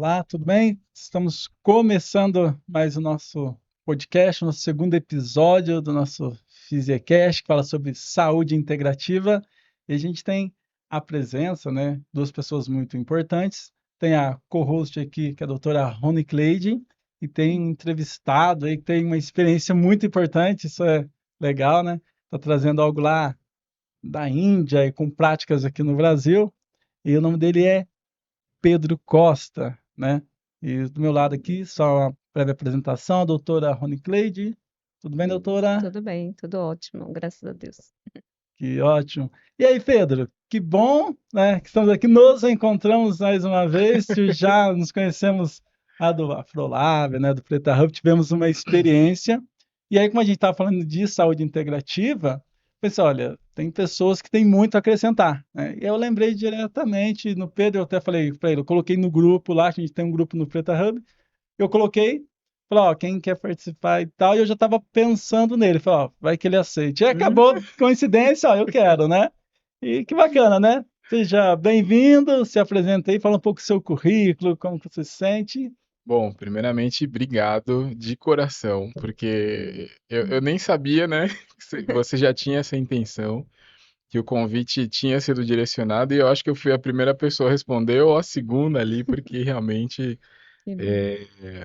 Olá, tudo bem? Estamos começando mais o nosso podcast, o nosso segundo episódio do nosso Fisiecast, que fala sobre saúde integrativa. E a gente tem a presença, né, duas pessoas muito importantes. Tem a co-host aqui, que é a doutora Rony Cleide, e tem um entrevistado aí que tem uma experiência muito importante, isso é legal, né? Está trazendo algo lá da Índia e com práticas aqui no Brasil. E o nome dele é Pedro Costa, né? E do meu lado aqui, só uma breve apresentação, a doutora Rony Cleide. Tudo bem, doutora? Tudo bem, tudo ótimo, graças a Deus. Que ótimo. E aí, Pedro? Que bom, né, que estamos aqui, nos encontramos mais uma vez, já nos conhecemos lá do Afrolab, né, do Preta Hub, tivemos uma experiência, e aí como a gente estava falando de saúde integrativa, pensei, olha, tem pessoas que têm muito a acrescentar, né? E eu lembrei diretamente no Pedro, eu até falei para ele, eu coloquei no grupo lá, a gente tem um grupo no Preta Hub, eu coloquei, falei, ó, quem quer participar e tal, e eu já estava pensando nele, falei, ó, vai que ele aceite. E acabou, coincidência, ó, eu quero, né? E que bacana, né? Seja bem-vindo, se apresenta aí, fala um pouco do seu currículo, como que você se sente. Bom, primeiramente, obrigado de coração, porque eu nem sabia, né, que você já tinha essa intenção, que o convite tinha sido direcionado, e eu acho que eu fui a primeira pessoa a responder, ou a segunda ali, porque realmente Que bom.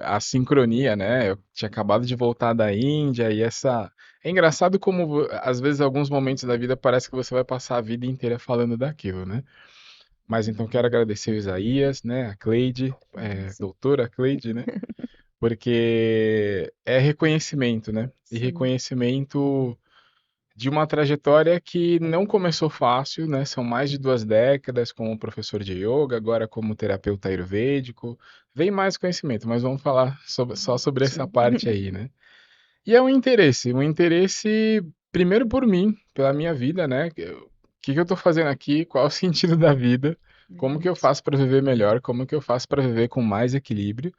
a sincronia, né? Eu tinha acabado de voltar da Índia, e essa. É engraçado como, às vezes, alguns momentos da vida parece que você vai passar a vida inteira falando daquilo, né? Mas então quero agradecer o Isaías, né, a Cleide, Sim, doutora Cleide, né, porque é reconhecimento, né, e sim. reconhecimento de uma trajetória que não começou fácil, né, são mais de 2 décadas como professor de yoga, agora como terapeuta ayurvédico, vem mais conhecimento, mas vamos falar só sobre essa Sim. parte aí, né. E é um interesse primeiro por mim, pela minha vida, né, o que que eu tô fazendo aqui, qual é o sentido da vida, como que eu faço para viver melhor, como que eu faço para viver com mais equilíbrio,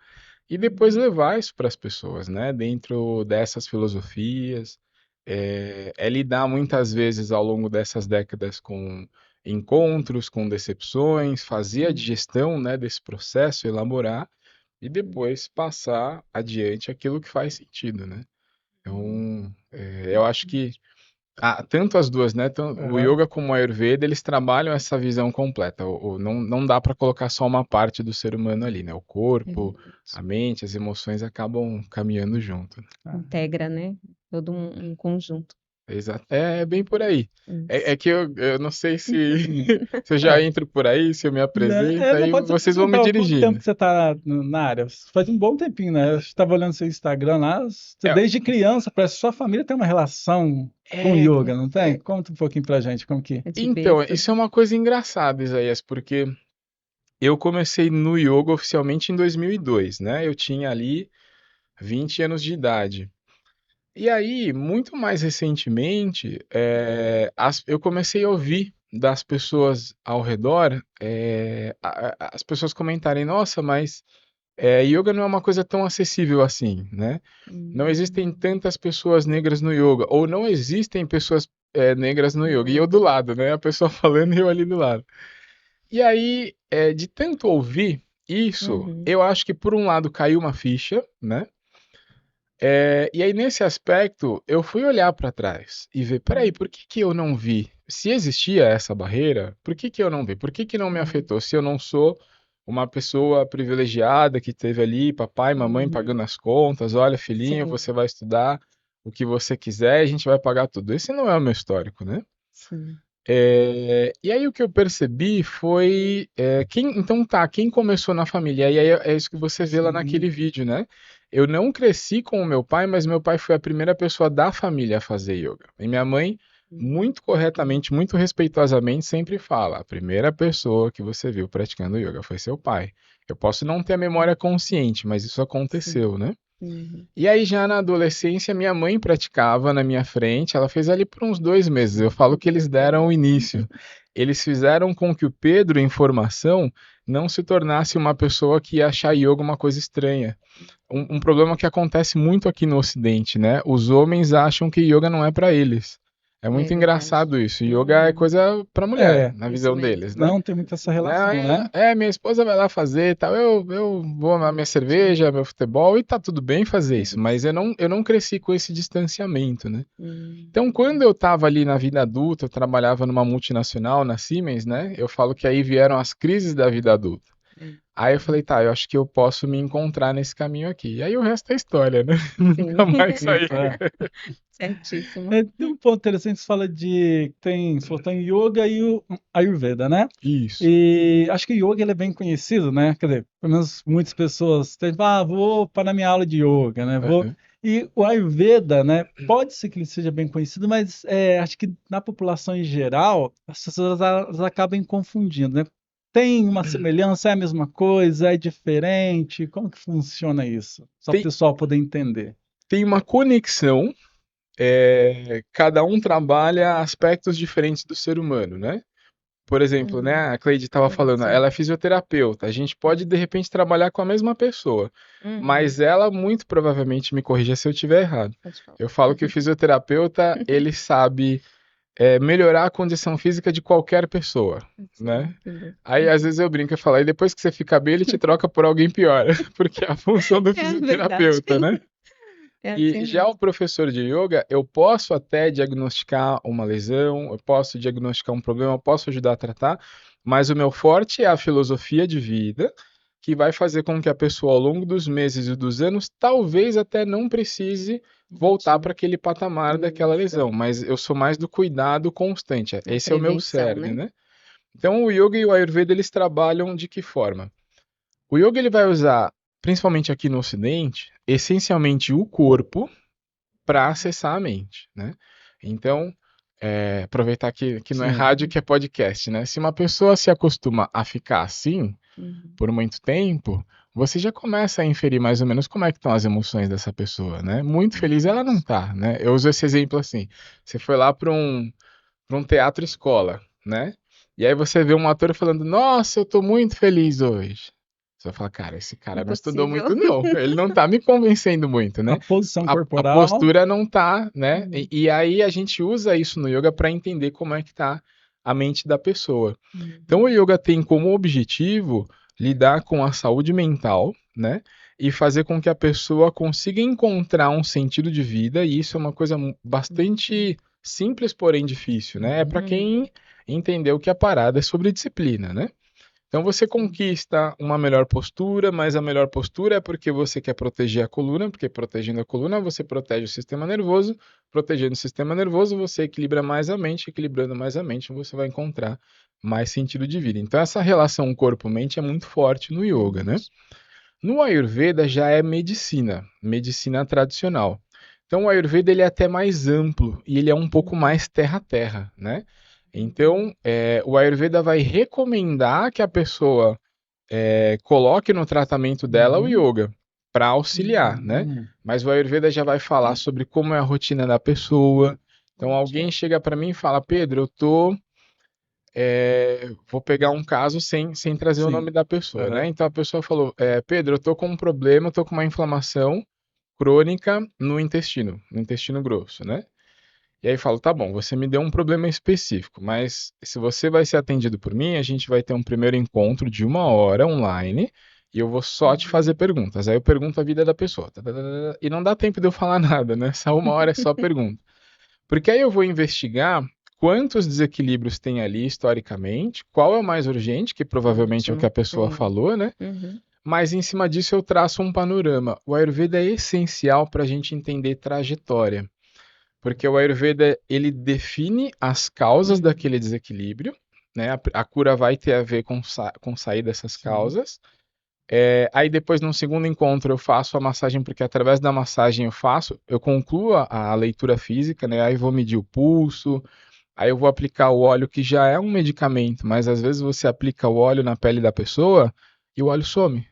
e depois levar isso para as pessoas, né? Dentro dessas filosofias, é lidar muitas vezes ao longo dessas décadas com encontros, com decepções, fazer a digestão, né, desse processo, elaborar e depois passar adiante aquilo que faz sentido, né? Então, eu acho que tanto as duas, né? O Aham. yoga como o Ayurveda, eles trabalham essa visão completa. Não dá para colocar só uma parte do ser humano ali, né? O É corpo, verdade. a mente, as emoções acabam caminhando junto, né? Ah, Integra, né? Todo um conjunto. Exato. É bem por aí. É Isso. que eu não sei se, se eu já é. entro por aí, se eu me apresento, Não aí pode se vocês vão me apresentar, há quanto tempo dirigindo. que você está na área? Faz um bom tempinho, né? Eu estava olhando seu Instagram lá, você É, desde criança, parece que sua família tem uma relação com é, yoga, não tem? Conta um pouquinho pra gente, como que... É de então, berço. isso é uma coisa engraçada, Isaías, porque eu comecei no yoga oficialmente em 2002, né? Eu tinha ali 20 anos de idade. E aí, muito mais recentemente, eu comecei a ouvir das pessoas ao redor, as pessoas comentarem, nossa, mas yoga não é uma coisa tão acessível assim, né? Não existem Hum, tantas pessoas negras no yoga, ou não existem pessoas negras no yoga. E eu do yoga. lado, né? A pessoa falando e eu ali do lado. E aí, de tanto ouvir isso, Uhum. eu acho que por um lado caiu uma ficha, né? E aí, nesse aspecto, eu fui olhar para trás e ver, peraí, por que que eu não vi? Se existia essa barreira, por que que eu não vi? Por que que não me afetou? Se eu não sou uma pessoa privilegiada que teve ali papai e mamãe Uhum. pagando as contas, olha, filhinho, Sim, você vai estudar o que você quiser, a gente vai pagar tudo. Esse não é o meu histórico, né? sim. E aí o que eu percebi foi quem começou na família? E aí é isso que você vê lá naquele Sim. vídeo, né? Eu não cresci com o meu pai, mas meu pai foi a primeira pessoa da família a fazer yoga. E minha mãe, muito corretamente, muito respeitosamente, sempre fala: a primeira pessoa que você viu praticando yoga foi seu pai. Eu posso não ter a memória consciente, mas isso Sim. aconteceu, né? Uhum. E aí, já na adolescência, minha mãe praticava na minha frente. Ela fez ali por uns 2 meses. Eu falo que eles deram o início. Eles fizeram com que o Pedro, em formação, não se tornasse uma pessoa que ia achar yoga uma coisa estranha. Um problema que acontece muito aqui no Ocidente, né? Os homens acham que yoga não é para eles. É muito verdade. engraçado isso. Yoga é coisa pra mulher, na Isso visão mesmo. deles, né? Não tem muito essa relação, né? Minha esposa vai lá fazer e tal. Eu vou na minha cerveja, meu futebol, e tá tudo bem fazer isso. Mas eu não cresci com esse distanciamento, né? Então, quando eu tava ali na vida adulta, eu trabalhava numa multinacional, na Siemens, né? Eu falo que aí vieram as crises da vida adulta. Aí eu falei, tá, eu acho que eu posso me encontrar nesse caminho aqui. E aí o resto é história, né? Nunca mais saí. Isso, é. Certíssimo. Tem um ponto interessante, você fala de você falou, tem yoga e o Ayurveda, né? Isso. E acho que o yoga ele é bem conhecido, né? Quer dizer, pelo menos muitas pessoas têm, vou para a minha aula de yoga, né? Vou. Aham. E o Ayurveda, né? Pode ser que ele seja bem conhecido, mas acho que na população em geral, as pessoas elas acabam confundindo, né? Tem uma semelhança, é a mesma coisa, é diferente? Como que funciona isso? Só para o Tem, pessoal poder entender. tem uma conexão, cada um trabalha aspectos diferentes do ser humano, né? Por exemplo, né, a Cleide estava falando, Sim. ela é fisioterapeuta. A gente pode, de repente, trabalhar com a mesma pessoa, mas ela, muito provavelmente, me corrija se eu estiver errado. Pode falar. Eu falo que o fisioterapeuta, ele sabe melhorar a condição física de qualquer pessoa, né? Entendeu? Aí, às vezes, eu brinco e falo, aí depois que você fica bem, ele te troca por alguém pior, porque é a função do É verdade. fisioterapeuta, né? É E assim já mesmo. o professor de yoga, eu posso até diagnosticar uma lesão, eu posso diagnosticar um problema, eu posso ajudar a tratar, mas o meu forte é a filosofia de vida, que vai fazer com que a pessoa, ao longo dos meses e dos anos, talvez até não precise voltar para aquele patamar daquela Isso. lesão, mas eu sou mais do cuidado constante. A Esse é o meu prevenção, cerne, né? né? Então, o yoga e o ayurveda, eles trabalham de que forma? O yoga, ele vai usar, principalmente aqui no ocidente, essencialmente o corpo para acessar a mente, né? Então, aproveitar que não é Sim. rádio, que é podcast, né? Se uma pessoa se acostuma a ficar assim por muito tempo, você já começa a inferir mais ou menos como é que estão as emoções dessa pessoa, né? Muito feliz ela não tá, né? Eu uso esse exemplo assim. Você foi lá para um teatro escola, né? E aí você vê um ator falando: Nossa, eu tô muito feliz hoje. Você vai falar, cara, esse cara não estudou Impossível. muito, não. Ele não tá me convencendo muito, A né? posição A corporal. postura não tá, né? E aí a gente usa isso no yoga para entender como é que tá a mente da pessoa. Então o yoga tem como objetivo lidar com a saúde mental, né? E fazer com que a pessoa consiga encontrar um sentido de vida, e isso é uma coisa bastante simples, porém difícil, né? É para quem entendeu que a parada é sobre disciplina, né? Então você conquista uma melhor postura, mas a melhor postura é porque você quer proteger a coluna, porque protegendo a coluna você protege o sistema nervoso, protegendo o sistema nervoso você equilibra mais a mente, equilibrando mais a mente você vai encontrar mais sentido de vida. Então essa relação corpo-mente é muito forte no yoga, né? No Ayurveda já é medicina, medicina tradicional. Então o Ayurveda ele é até mais amplo e ele é um pouco mais terra-terra, né? Então o Ayurveda vai recomendar que a pessoa coloque no tratamento dela o yoga para auxiliar, né? Mas o Ayurveda já vai falar sobre como é a rotina da pessoa. Então alguém chega para mim e fala, Pedro, vou pegar um caso sem trazer o Sim. nome da pessoa, né? Aham. Então a pessoa falou, Pedro, eu tô com um problema, eu tô com uma inflamação crônica no intestino grosso, né? E aí eu falo, tá bom, você me deu um problema específico, mas se você vai ser atendido por mim, a gente vai ter um primeiro encontro de 1 hora online e eu vou só te fazer perguntas. Aí eu pergunto a vida da pessoa. E não dá tempo de eu falar nada, né? Essa 1 hora é só pergunta. Porque aí eu vou investigar quantos desequilíbrios tem ali historicamente, qual é o mais urgente, que provavelmente é o que a pessoa falou, né? Mas em cima disso eu traço um panorama. O Ayurveda é essencial para a gente entender trajetória. Porque o Ayurveda, ele define as causas daquele desequilíbrio, né? A cura vai ter a ver com sair dessas causas. Aí depois, num segundo encontro, eu faço a massagem, porque através da massagem eu concluo a leitura física, né? Aí vou medir o pulso, aí eu vou aplicar o óleo, que já é um medicamento, mas às vezes você aplica o óleo na pele da pessoa e o óleo some,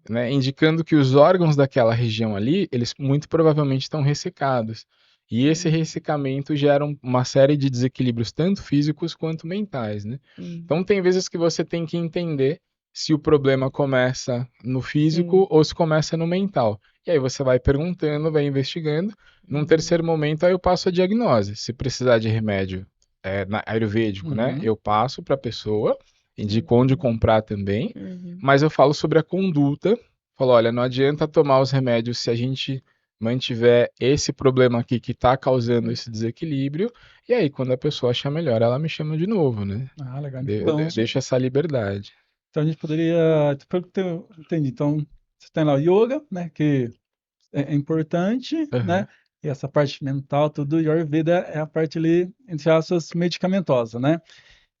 né? Indicando que os órgãos daquela região ali, eles muito provavelmente estão ressecados. E esse ressecamento gera uma série de desequilíbrios, tanto físicos quanto mentais, né? Então tem vezes que você tem que entender se o problema começa no físico Sim. ou se começa no mental. E aí você vai perguntando, vai investigando. Num terceiro momento, aí eu passo a diagnose. Se precisar de remédio ayurvédico, né? Uhum. Eu passo para a pessoa, indico onde comprar também, Uhum. mas eu falo sobre a conduta. Falo, olha, não adianta tomar os remédios se a gente mantiver esse problema aqui que está causando esse desequilíbrio. E aí, quando a pessoa achar melhor, ela me chama de novo, né? Ah, legal. Eu deixo essa liberdade. Então a gente poderia, pelo que eu entendi, então você tem lá o yoga, né, que é importante, né, Aham. e essa parte mental, tudo, e a Ayurveda é a parte ali, entre aspas, medicamentosa, né?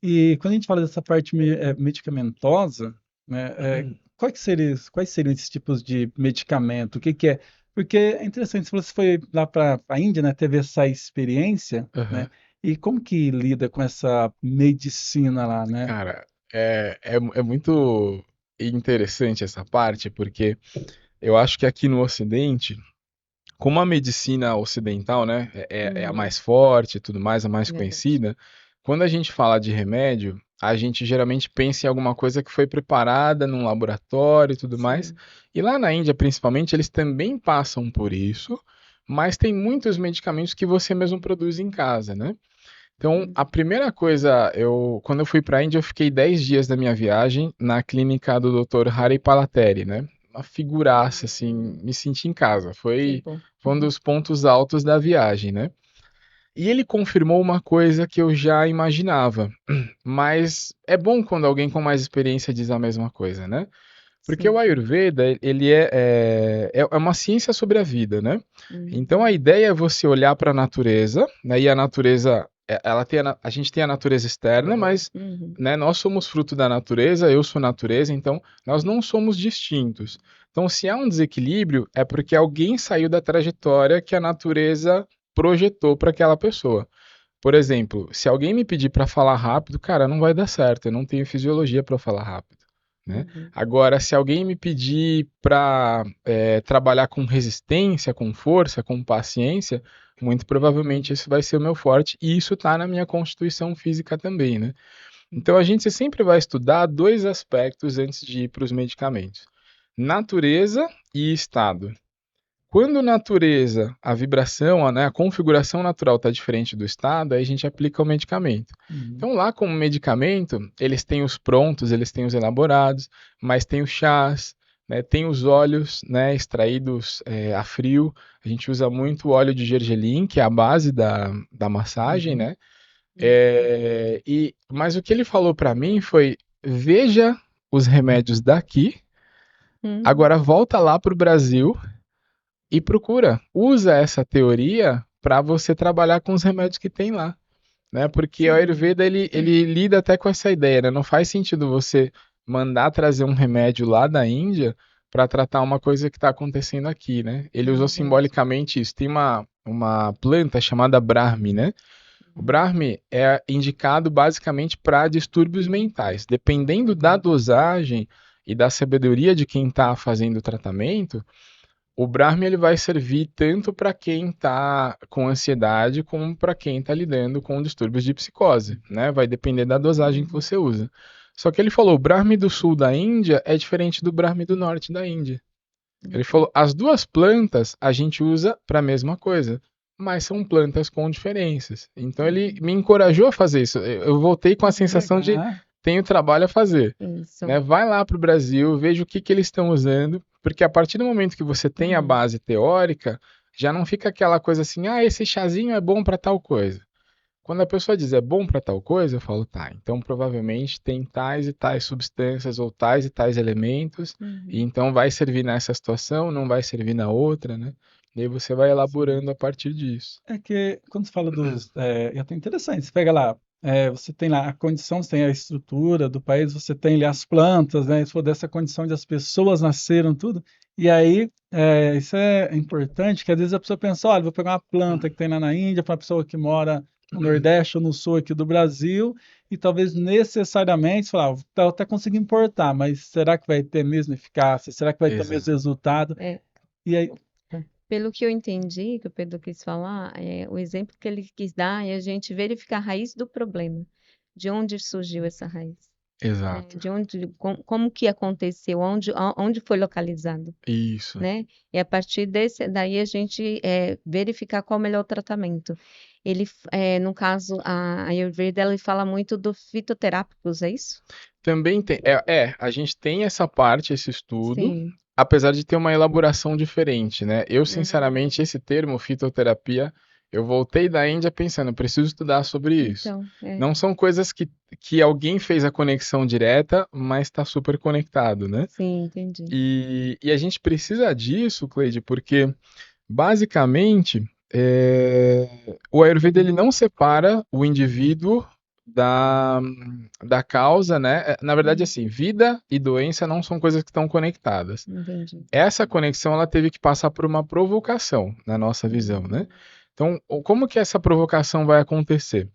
E quando a gente fala dessa parte medicamentosa, né, quais seriam esses tipos de medicamento? O que que é? Porque é interessante, se você foi lá para a Índia, né, teve essa experiência, né, Aham. e como que lida com essa medicina lá, né? Cara, é muito interessante essa parte, porque eu acho que aqui no Ocidente, como a medicina ocidental, né, é a Uhum. mais forte e tudo mais, a mais Verdade. conhecida, quando a gente fala de remédio, a gente geralmente pensa em alguma coisa que foi preparada num laboratório e tudo mais. Sim. E lá na Índia, principalmente, eles também passam por isso, mas tem muitos medicamentos que você mesmo produz em casa, né? Então, Uhum. a primeira coisa, quando eu fui para a Índia, eu fiquei 10 dias da minha viagem na clínica do Dr. Hari Palateri, né? Uma figuraça, assim, me senti em casa. Que Foi, bom. foi um dos pontos altos da viagem, né? E ele confirmou uma coisa que eu já imaginava, mas é bom quando alguém com mais experiência diz a mesma coisa, né? Porque o Sim. Ayurveda, ele é uma ciência sobre a vida, né? Então Uhum. a ideia é você olhar para a natureza, né? E a natureza, ela tem a gente tem a natureza externa, mas Uhum. né, nós somos fruto da natureza, eu sou natureza, então nós não somos distintos. Então, se há um desequilíbrio, é porque alguém saiu da trajetória que a natureza projetou para aquela pessoa. Por exemplo, se alguém me pedir para falar rápido, cara, não vai dar certo, eu não tenho fisiologia para falar rápido. Né? Uhum. Agora, se alguém me pedir para trabalhar com resistência, com força, com paciência, muito provavelmente esse vai ser o meu forte, e isso está na minha constituição física também, né? Então a gente sempre vai estudar dois aspectos antes de ir para os medicamentos: natureza e estado. Quando natureza, a vibração, né, a configuração natural está diferente do estado, aí a gente aplica o medicamento. Uhum. Então, lá como medicamento, eles têm os prontos, eles têm os elaborados, mas tem os chás, né, tem os óleos, né, extraídos a frio. A gente usa muito o óleo de gergelim, que é a base da massagem, Uhum. né? Mas o que ele falou para mim foi: veja os remédios daqui, Uhum. agora volta lá para o Brasil e procura, usa essa teoria para você trabalhar com os remédios que tem lá, né? Porque o Sim. Ayurveda ele lida até com essa ideia, né? Não faz sentido você mandar trazer um remédio lá da Índia para tratar uma coisa que está acontecendo aqui, né? Ele usou Verdade. simbolicamente isso. Tem uma planta chamada Brahmi, né? O Brahmi é indicado basicamente para distúrbios mentais. Dependendo da dosagem e da sabedoria de quem está fazendo o tratamento, o Brahmi ele vai servir tanto para quem está com ansiedade como para quem está lidando com distúrbios de psicose, né? Vai depender da dosagem que você usa. Só que ele falou, o Brahmi do sul da Índia é diferente do Brahmi do norte da Índia. Ele Uhum. falou, as duas plantas a gente usa para a mesma coisa, mas são plantas com diferenças. Então ele me encorajou a fazer isso. Eu voltei com a Que sensação de legal. tenho trabalho a fazer, Isso. né? Vai lá para o Brasil, veja o que eles estão usando, porque a partir do momento que você tem a Uhum. base teórica, já não fica aquela coisa assim, ah, esse chazinho é bom para tal coisa. Quando a pessoa diz é bom para tal coisa, eu falo, tá, então provavelmente tem tais e tais substâncias ou tais e tais elementos, e Uhum. então vai servir nessa situação, não vai servir na outra, né? E aí você vai Sim. elaborando a partir disso. É que quando você fala é até interessante, você pega lá, você tem lá a condição, você tem a estrutura do país, você tem ali as plantas, né? Se for dessa condição de as pessoas nasceram, tudo, e aí isso é importante, que às vezes a pessoa pensa, olha, vou pegar uma planta que tem lá na Índia para uma pessoa que mora no Nordeste ou no Sul aqui do Brasil, e talvez necessariamente, falar, eu até consigo importar, mas será que vai ter a mesma eficácia? Será que vai ter o mesmo Exato. resultado? É, E aí, pelo que eu entendi, que o Pedro quis falar, o exemplo que ele quis dar é a gente verificar a raiz do problema. De onde surgiu essa raiz? Exato. De onde, como que aconteceu, onde foi localizado, Isso. né? E a partir daí a gente verificar qual o melhor tratamento. No caso, a Ayurveda, ele fala muito do fitoterápicos, é isso? Também tem. A gente tem essa parte, esse estudo, Sim. apesar de ter uma elaboração diferente, né? Eu, Uhum. sinceramente, esse termo, fitoterapia, eu voltei da Índia pensando, eu preciso estudar sobre isso. Então, Não são coisas que alguém fez a conexão direta, mas está super conectado, né? sim, entendi. E a gente precisa disso, Cleide, porque basicamente o Ayurveda ele não separa o indivíduo da causa, né? Na verdade, assim, vida e doença não são coisas que estão conectadas. Entendi. Essa conexão ela teve que passar por uma provocação, na nossa visão, né? Então, como que essa provocação vai acontecer?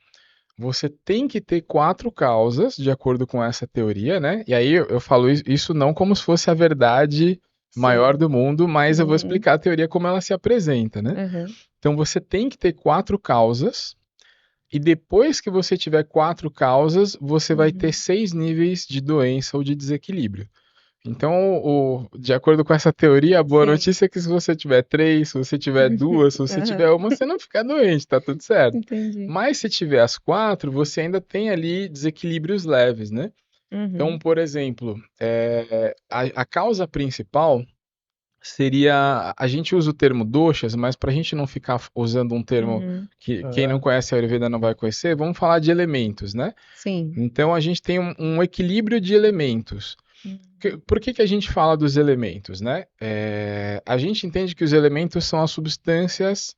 Você tem que ter 4 causas, de acordo com essa teoria, né? E aí eu falo isso não como se fosse a verdade maior do mundo, mas eu vou explicar a teoria como ela se apresenta, né? Uhum. Então você tem que ter 4 causas, e depois que você tiver 4 causas, você vai ter 6 níveis de doença ou de desequilíbrio. Então, de acordo com essa teoria, a boa Sim. notícia é que se você tiver 3, se você tiver 2, se você tiver uma, você não fica doente, tá tudo certo. Entendi. Mas se tiver as 4, você ainda tem ali desequilíbrios leves, né? Então, por exemplo, a causa principal seria. A gente usa o termo doshas, mas para a gente não ficar usando um termo que quem não conhece a Ayurveda não vai conhecer, vamos falar de elementos, né? Sim. Então a gente tem um equilíbrio de elementos. Por que a gente fala dos elementos, né? A gente entende que os elementos são as substâncias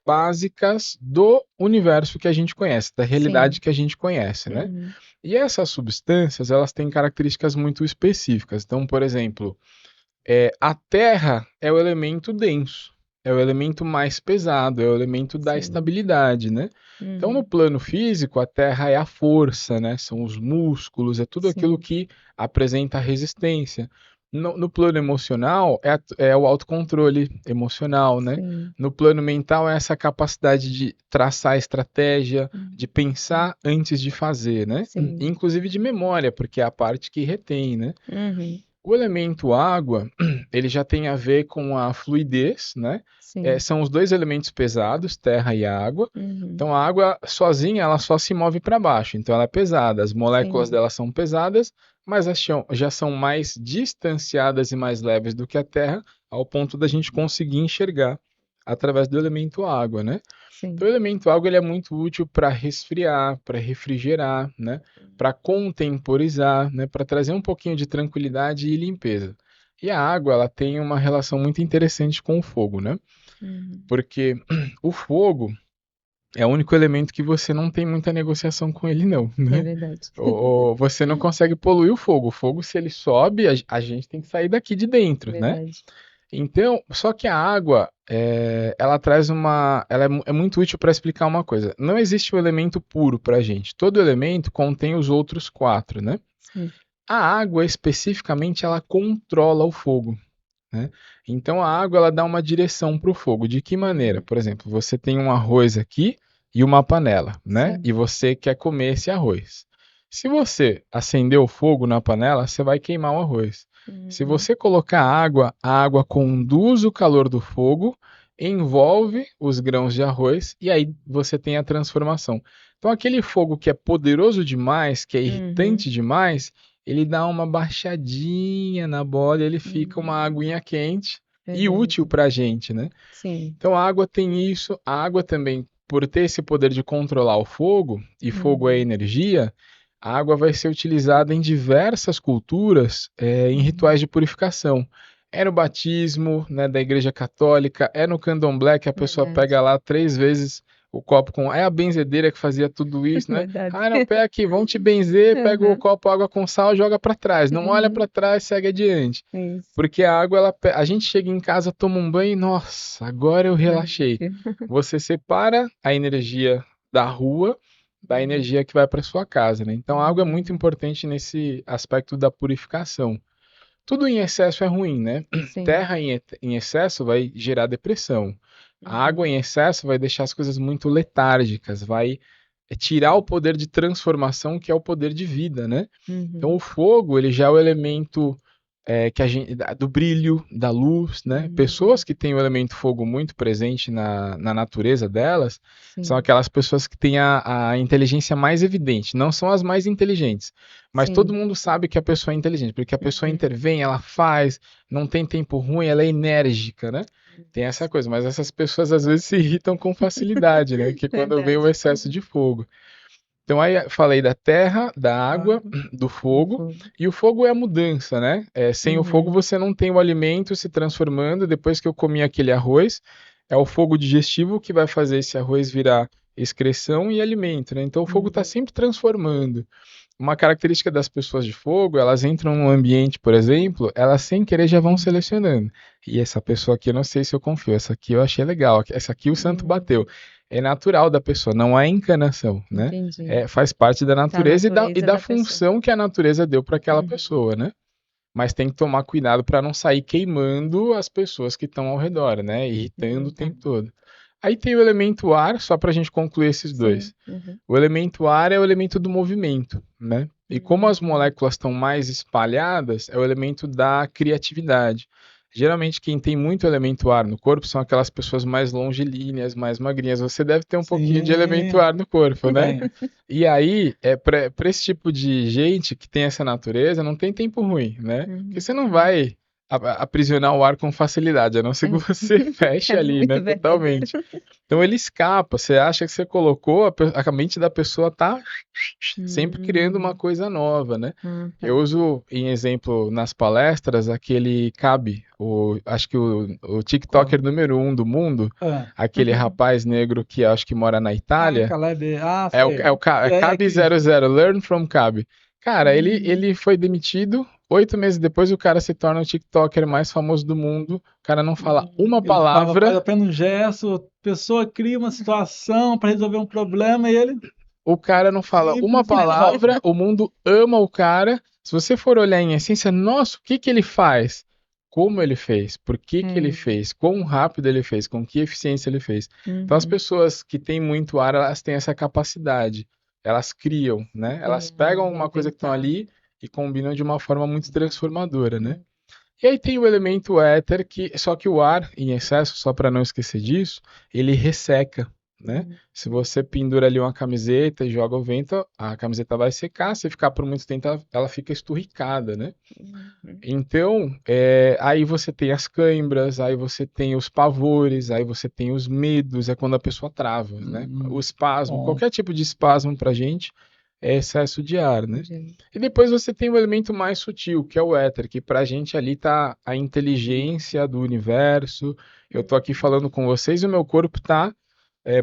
básicas do universo que a gente conhece, da realidade Sim. que a gente conhece, né? E essas substâncias, elas têm características muito específicas. Então, por exemplo, a terra é o elemento denso, é o elemento mais pesado, é o elemento da Sim. estabilidade, né? Então, no plano físico, a terra é a força, né? São os músculos, é tudo aquilo Sim. que apresenta resistência. No plano emocional, é o autocontrole emocional, né? Sim. No plano mental, é essa capacidade de traçar estratégia, de pensar antes de fazer, né? Sim. Inclusive de memória, porque é a parte que retém, né? Uhum. O elemento água, ele já tem a ver com a fluidez, né? Sim. São os 2 elementos pesados, terra e água. Uhum. Então a água sozinha, ela só se move para baixo, então ela é pesada. As moléculas Sim. dela são pesadas, mas já são mais distanciadas e mais leves do que a terra, ao ponto da gente conseguir enxergar através do elemento água, né? Sim. Então, o elemento água ele é muito útil para resfriar, para refrigerar, né? Para contemporizar, né? Para trazer um pouquinho de tranquilidade e limpeza. E a água ela tem uma relação muito interessante com o fogo, né? Porque o fogo é o único elemento que você não tem muita negociação com ele, não, É né? verdade. Você não consegue poluir o fogo. O fogo, se ele sobe, a gente tem que sair daqui de dentro, né? Verdade. Então, só que a água, ela traz ela é muito útil para explicar uma coisa. Não existe um elemento puro para a gente. Todo elemento contém os outros 4, né? Sim. A água, especificamente, ela controla o fogo, né? Então, a água, ela dá uma direção para o fogo. De que maneira? Por exemplo, você tem um arroz aqui e uma panela, né? Sim. E você quer comer esse arroz. Se você acender o fogo na panela, você vai queimar o arroz. Se você colocar água, a água conduz o calor do fogo, envolve os grãos de arroz e aí você tem a transformação. Então, aquele fogo que é poderoso demais, que é irritante demais, ele dá uma baixadinha na bola e ele fica uma aguinha quente e Verdade. útil para a gente, né? Sim. Então, a água tem isso. A água também, por ter esse poder de controlar o fogo, e fogo é energia, a água vai ser utilizada em diversas culturas, em rituais de purificação. É no batismo, né, da Igreja Católica, é no candomblé que a pessoa Verdade. pega lá 3 vezes o copo com. É a benzedeira que fazia tudo isso, né? Verdade. Ah, não, pega aqui, vão te benzer, pega o copo água com sal, joga para trás. Não olha para trás, segue adiante. Isso. Porque a água, a gente chega em casa, toma um banho e, nossa, agora eu relaxei. Você separa a energia da rua da energia que vai para sua casa, né? Então a água é muito importante nesse aspecto da purificação. Tudo em excesso é ruim, né? Sim. Terra em excesso vai gerar depressão. A água em excesso vai deixar as coisas muito letárgicas, vai tirar o poder de transformação, que é o poder de vida, né? Então Uhum. o fogo, ele já é o elemento que a gente, do brilho, da luz, né? Uhum. Pessoas que têm o elemento fogo muito presente na natureza delas, são Sim, aquelas pessoas que têm a inteligência mais evidente. Não são as mais inteligentes, mas todo sim. mundo sabe que a pessoa é inteligente, porque a pessoa Uhum. intervém, ela faz, não tem tempo ruim, ela é enérgica, né? Tem essa coisa, mas essas pessoas às vezes se irritam com facilidade, né? Que quando vem o Verdade. excesso de fogo. Então aí eu falei da terra, da água, Água. do Do fogo, fogo. e o fogo é a mudança, né? Sem o fogo Uhum. você não tem o alimento se transformando. Depois que eu comi aquele arroz, é o fogo digestivo que vai fazer esse arroz virar excreção e alimento, né? Então o fogo está Uhum. sempre transformando. Uma característica das pessoas de fogo, elas entram num ambiente, por exemplo, elas sem querer já vão selecionando. E essa pessoa aqui eu não sei se eu confio, essa aqui eu achei legal, essa aqui o santo bateu. É natural da pessoa, não é encanação, né? Entendi. Faz parte da Da natureza e natureza da da pessoa. função que a natureza deu para aquela Uhum. pessoa, né? Mas tem que tomar cuidado para não sair queimando as pessoas que estão ao redor, né? Irritando o Tá. tempo todo. Aí tem o elemento ar, só para a gente concluir esses dois. Sim. Uhum. O elemento ar é o elemento do movimento, né? E como as moléculas estão mais espalhadas, é o elemento da criatividade. Geralmente, quem tem muito elemento ar no corpo são aquelas pessoas mais longilíneas, mais magrinhas. Você deve ter um pouquinho de elemento Sim, ar no corpo, né? tem. E aí, para esse tipo de gente que tem essa natureza, não tem tempo ruim, né? Porque Uhum. você não vai aprisionar o ar com facilidade, a não ser que você feche É ali, né? muito verdadeiro. Totalmente. Então ele escapa, você acha que você colocou, a mente da pessoa tá sempre criando uma Hum. coisa nova, né? Ah, tá. Eu uso em exemplo nas palestras aquele Cabe, acho que o TikToker Qual? número 1 do mundo, Ah, aquele rapaz negro que acho que mora na Itália, Caleb. Ah, é o, sei. é o É Cabe que. 00, Learn from Cabe. Cara, ele, Uhum. ele foi demitido, 8 meses depois o cara se torna o TikToker mais famoso do mundo, o cara não fala uma Ele fala, faz palavra. apenas um gesto, a pessoa cria uma situação para resolver um problema e ele O cara não fala uma simples resolve. palavra, o mundo ama o cara. Se você for olhar em essência, nossa, o que que ele faz? Como ele fez? Por que que ele É. fez? Quão rápido ele fez? Com que eficiência ele fez? Então, as Uhum. pessoas que têm muito ar, elas têm essa capacidade. Elas criam, né? Elas pegam uma coisa que estão Reinventar. ali e combinam de uma forma muito transformadora, né? E aí tem o elemento éter, só que o ar em excesso, só para não esquecer disso, ele resseca, né? Uhum. Se você pendura ali uma camiseta e joga o vento, a camiseta vai secar. Se ficar por muito tempo, ela fica esturricada, né? Uhum. Então, aí você tem as cãibras, aí você tem os pavores, aí você tem os medos, é quando a pessoa trava, né? O espasmo, Bom. qualquer tipo de espasmo pra gente é excesso de ar, né? Entendi. E depois você tem o elemento mais sutil, que é o éter, que pra gente ali tá a inteligência do universo. Eu tô aqui falando com vocês e o meu corpo tá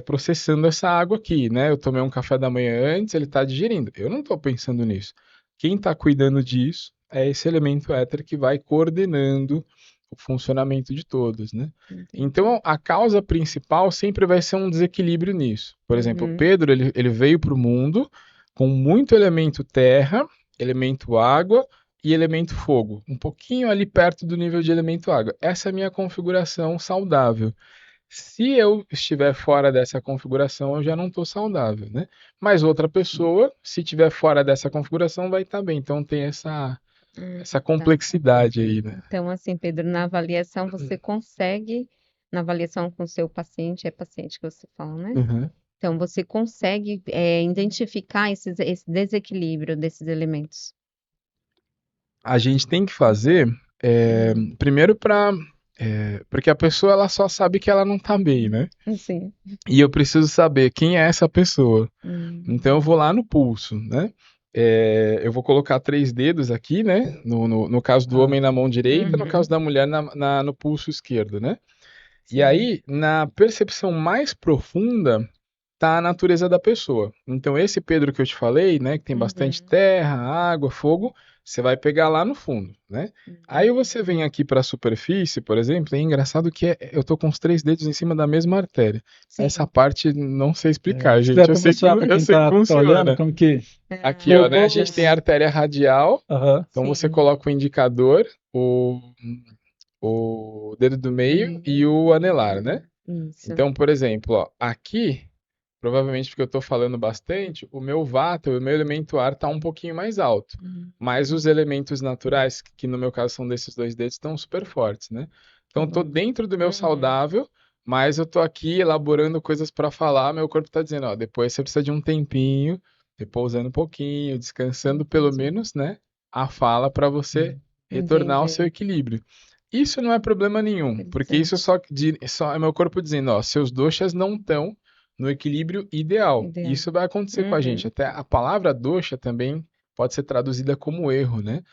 processando essa água aqui, né? Eu tomei um café da manhã antes, ele tá digerindo. Eu não tô pensando nisso. Quem tá cuidando disso é esse elemento éter que vai coordenando o funcionamento de todos, né? Entendi. Então, a causa principal sempre vai ser um desequilíbrio nisso. Por exemplo, o Uhum. Pedro, ele veio para o mundo com muito elemento terra, elemento água e elemento fogo, um pouquinho ali perto do nível de elemento água. Essa é a minha configuração saudável. Se eu estiver fora dessa configuração, eu já não estou saudável, né? Mas outra pessoa, se estiver fora dessa configuração, vai estar bem. Então tem essa Tá. complexidade aí, né? Então, assim, Pedro, na avaliação você consegue, na avaliação com o seu paciente, é paciente que você fala, né? Uhum. Então, você consegue identificar esse desequilíbrio desses elementos. A gente tem que fazer, primeiro porque a pessoa ela só sabe que ela não tá bem, né? Sim. E eu preciso saber quem é essa pessoa. Hum. Então eu vou lá no pulso, né? Eu vou colocar 3 dedos aqui, né? No caso do homem na mão direita, no caso Uhum. da mulher no pulso esquerdo, né? E Sim. aí, na percepção mais profunda, tá a natureza da pessoa. Então, esse Pedro que eu te falei, né, que tem bastante Uhum. terra, água, fogo, você vai pegar lá no fundo, né? Aí você vem aqui para a superfície, por exemplo, é engraçado que eu tô com os 3 dedos em cima da mesma artéria. Essa Sim. parte não sei explicar, Se quiser gente. Eu até sei que, mostrar para eu quem sei que tá olhando funciona. como que Aqui, ó, né? A formou gente tem a os. artéria radial, Aham. então você Sim. coloca o indicador, o dedo do meio e o anelar, né? Isso. Então, por exemplo, ó, aqui provavelmente porque eu estou falando bastante, o meu vata, o meu elemento ar está um pouquinho mais alto. Mas os elementos naturais, que no meu caso são desses dois dedos, estão super fortes, né? Então eu tô dentro do meu saudável, mas eu tô aqui elaborando coisas para falar, meu corpo está dizendo, ó, depois você precisa de um tempinho, repousando um pouquinho, descansando pelo Entendi. menos, né? A fala para você retornar ao seu Entendi. equilíbrio. Isso não é problema nenhum, porque isso Interessante. só é meu corpo dizendo, ó, seus doshas não estão no equilíbrio ideal. Ideal. Isso vai acontecer com a gente. Até a palavra dosha também pode ser traduzida como erro, né?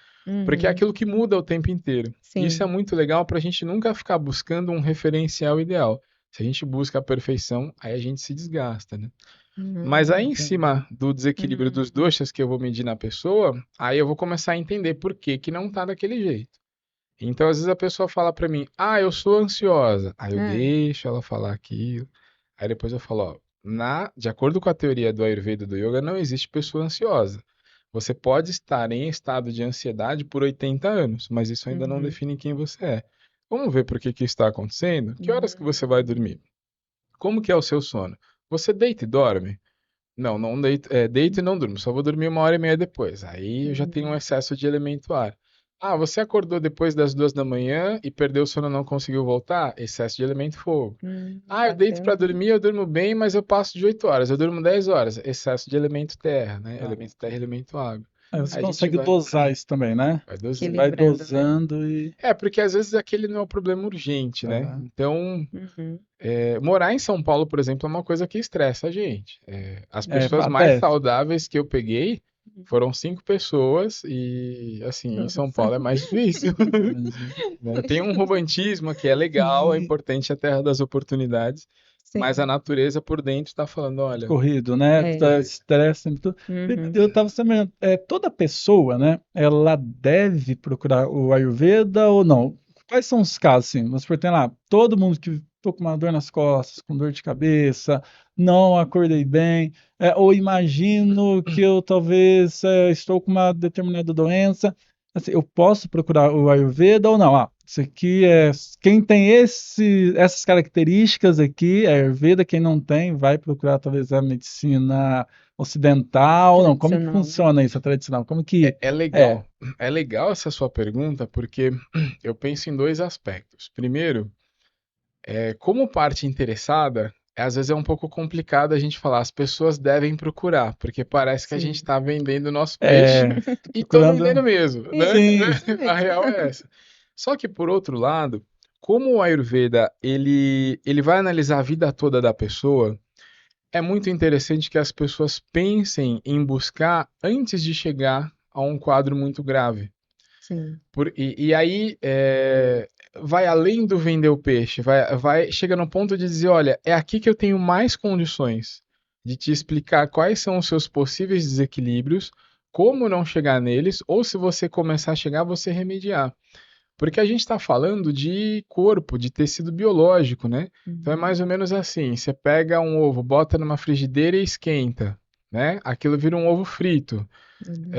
Porque é Uhum. aquilo que muda o tempo inteiro. Isso é Sim. muito legal para a gente nunca ficar buscando um referencial ideal. Se a gente busca a perfeição, aí a gente se desgasta, né? Mas aí em Entendi. cima do desequilíbrio dos Uhum. doshas que eu vou medir na pessoa, aí eu vou começar a entender por que que não tá daquele jeito. Então, às vezes a pessoa fala pra mim, ah, eu sou ansiosa. Aí eu É. deixo ela falar aquilo. Aí depois eu falo, ó, de acordo com a teoria do Ayurveda e do Yoga, não existe pessoa ansiosa. Você pode estar em estado de ansiedade por 80 anos, mas isso ainda não Uhum. define quem você é. Vamos ver por que que isso está acontecendo? Que horas que você vai Uhum. dormir? Como que é o seu sono? Você deita e dorme? Não, não deito, deito e não durmo, só vou dormir 1h30 depois. Aí eu já tenho um Uhum. excesso de elemento ar. Ah, você acordou depois das 2 da manhã e perdeu o sono e não conseguiu voltar? Excesso de elemento fogo. Ah, eu deito para Bacana. dormir, eu durmo bem, mas eu passo de 8 horas, eu durmo 10 horas. Excesso de elemento terra, né? Ah, Elemento terra e elemento água. aí você Aí a gente consegue vai, dosar isso também, né? vai Você dosando. vai Equilibrando, né? dosando e. Porque às vezes aquele não é o problema urgente, né? Aham. Então, Uhum. morar em São Paulo, por exemplo, é uma coisa que estressa a gente. As É, pessoas mais até. saudáveis que eu peguei foram 5 pessoas e, assim, em São Nossa. Paulo é mais difícil. Entendi. Né? Tem um romantismo que é legal, é importante a terra das oportunidades, mas a Sim. natureza por dentro está falando, olha, Corrido, né? É. Tá, estresse e tudo. Uhum. Eu estava sabendo, toda pessoa, né? Ela deve procurar o Ayurveda ou não? Quais são os casos, assim? Vamos supor, tem lá, todo mundo que tô com uma dor nas costas, com dor de cabeça, não acordei bem, ou imagino que eu talvez estou com uma determinada doença. Assim, eu posso procurar o Ayurveda ou não? Ah, isso aqui é. Quem tem essas características aqui é Ayurveda, quem não tem, vai procurar talvez a medicina ocidental. Não, como que Tradicional, né? funciona isso, a tradicional? Como que é é? legal. É legal essa sua pergunta porque eu penso em dois aspectos. Primeiro, como parte interessada, às vezes é um pouco complicado a gente falar, as pessoas devem procurar, porque parece que a gente Sim. está vendendo o nosso peixe É, tô e tô procurando. vendendo mesmo, né? Sim, A real é essa. Só que, por outro lado, como o Ayurveda ele vai analisar a vida toda da pessoa, é muito interessante que as pessoas pensem em buscar antes de chegar a um quadro muito grave. Sim. E aí vai além do vender o peixe, chega no ponto de dizer, olha, é aqui que eu tenho mais condições de te explicar quais são os seus possíveis desequilíbrios, como não chegar neles, ou se você começar a chegar, você remediar. Porque a gente está falando de corpo, de tecido biológico, né? Então é Uhum. mais ou menos assim: você pega um ovo, bota numa frigideira e esquenta, né? Aquilo vira um ovo frito. Uhum.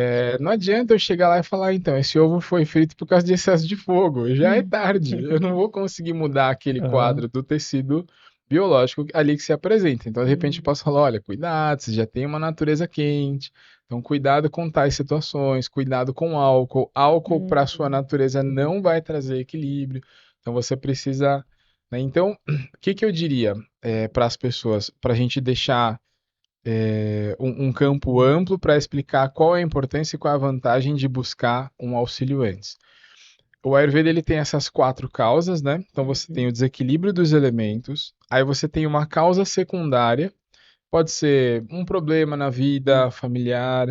Não adianta eu chegar lá e falar, então, esse ovo foi frito por causa de excesso de fogo. Já é tarde. Eu não vou conseguir mudar aquele aham, quadro do tecido biológico ali que se apresenta. Então, de repente, eu Uhum. posso falar, olha, cuidado, você já tem uma natureza quente. Então, cuidado com tais situações, cuidado com álcool. Álcool para a sua Uhum. natureza não vai trazer equilíbrio. Então, você precisa, né? Então, o que que eu diria para as pessoas, para a gente deixar um campo amplo para explicar qual é a importância e qual é a vantagem de buscar um auxílio antes. O Ayurveda ele tem essas 4 causas, né? Então você tem Uhum. o desequilíbrio dos elementos, aí você tem uma causa secundária, pode ser um problema na vida familiar,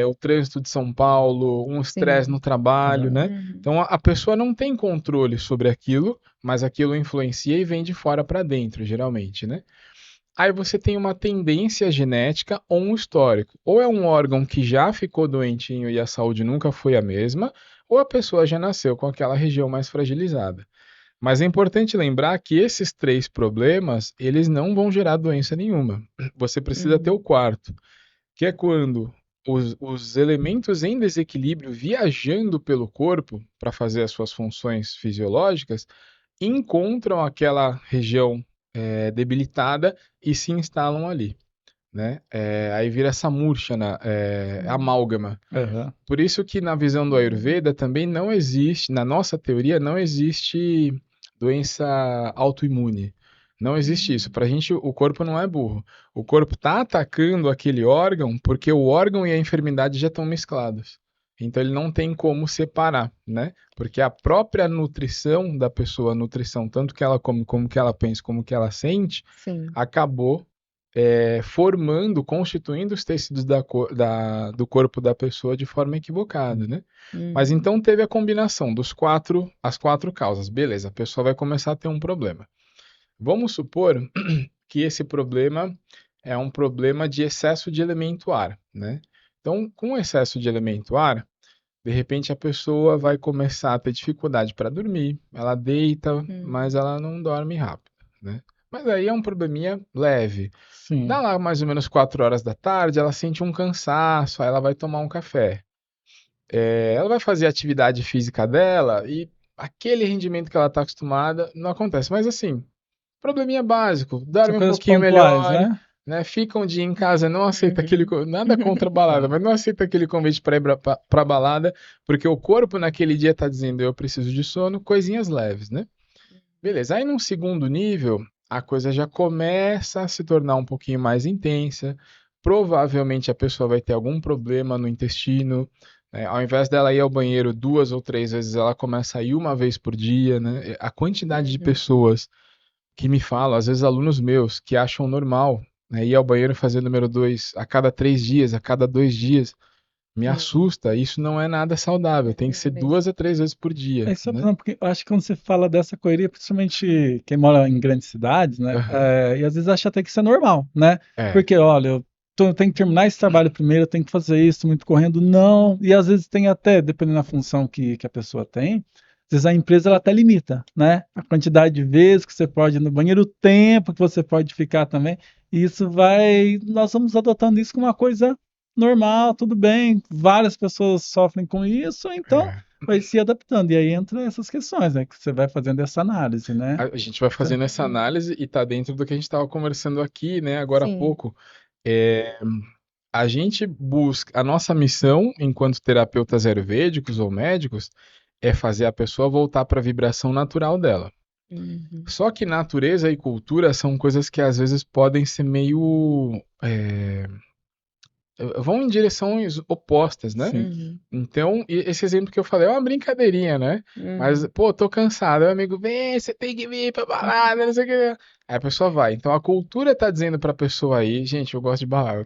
o trânsito de São Paulo, um estresse no Sim. trabalho, aham. né? Uhum. Então a pessoa não tem controle sobre aquilo, mas aquilo influencia e vem de fora para dentro, geralmente, né? Aí você tem uma tendência genética ou um histórico. Ou é um órgão que já ficou doentinho e a saúde nunca foi a mesma, ou a pessoa já nasceu com aquela região mais fragilizada. Mas é importante lembrar que esses 3 problemas, eles não vão gerar doença nenhuma. Você precisa ter o Uhum. quarto, que é quando os elementos em desequilíbrio viajando pelo corpo para fazer as suas funções fisiológicas encontram aquela região debilitada e se instalam ali, né? Aí vira essa murcha, amálgama. Aham. Por isso que na visão do Ayurveda também não existe, na nossa teoria, não existe doença autoimune. Não existe isso. Pra gente, o corpo não é burro. O corpo tá atacando aquele órgão porque o órgão e a enfermidade já estão mesclados. Então ele não tem como separar, né? Porque a própria nutrição da pessoa, a nutrição, tanto que ela come, como que ela pensa, como que ela sente, Sim. acabou formando, constituindo os tecidos do corpo da pessoa de forma equivocada, né? Mas Uhum. então teve a combinação as quatro causas. Beleza, a pessoa vai começar a ter um problema. Vamos supor que esse problema é um problema de excesso de elemento ar, né? Então, com excesso de elemento ar, de repente a pessoa vai começar a ter dificuldade para dormir, ela deita, mas ela não dorme rápido, né? Mas aí é um probleminha leve. Dá Sim. lá mais ou menos 4 horas da tarde, ela sente um cansaço, aí ela vai tomar um café. Ela vai fazer a atividade física dela e aquele rendimento que ela está acostumada não acontece. Mas assim, probleminha básico, São dorme um coisas pouquinho pontuais, melhor, né? né? Fica um dia em casa, não aceita aquele, Uhum. nada contra a balada, Tá. mas não aceita aquele convite para ir para balada, porque o corpo naquele dia está dizendo eu preciso de sono, coisinhas leves, né? Beleza. Aí num segundo nível, a coisa já começa a se tornar um pouquinho mais intensa. Provavelmente a pessoa vai ter algum problema no intestino, né? Ao invés dela ir ao banheiro 2 ou 3 vezes, ela começa a ir uma vez por dia, né? A quantidade de Uhum. pessoas que me falam, às vezes alunos meus, que acham normal, né, ir ao banheiro fazer número 2 a cada 3 dias, a cada 2 dias, me Sim. assusta. Isso não é nada saudável. Tem que Não ser mesmo. 2 a 3 vezes por dia, É só né? porque eu acho que quando você fala dessa correria, principalmente quem mora em grandes cidades, né? Aham. E às vezes acha até que isso é normal, né? É. Porque, olha, eu tenho que terminar esse trabalho primeiro, eu tenho que fazer isso, muito correndo. Não. E às vezes tem até, dependendo da função que a pessoa tem, às vezes a empresa ela até limita, né? A quantidade de vezes que você pode ir no banheiro, o tempo que você pode ficar também. E isso vai. Nós vamos adotando isso como uma coisa normal, tudo bem. Várias pessoas sofrem com isso, então É. vai se adaptando. E aí entra essas questões, né? Que você vai fazendo essa análise, né? A gente vai Tá. fazendo essa análise e está dentro do que a gente estava conversando aqui, né, agora há Sim. pouco. É, a gente busca, a nossa missão, enquanto terapeutas ayurvédicos ou médicos, é fazer a pessoa voltar para a vibração natural dela. Uhum. Só que natureza e cultura são coisas que às vezes podem ser meio. Vão em direções opostas, né? Sim. Uhum. Então, esse exemplo que eu falei é uma brincadeirinha, né? Mas, Uhum. pô, tô cansado. Aí o amigo, vem, você tem que vir pra balada, não sei o que. Aí a pessoa vai. Então a cultura tá dizendo pra pessoa aí, gente, eu gosto de balada.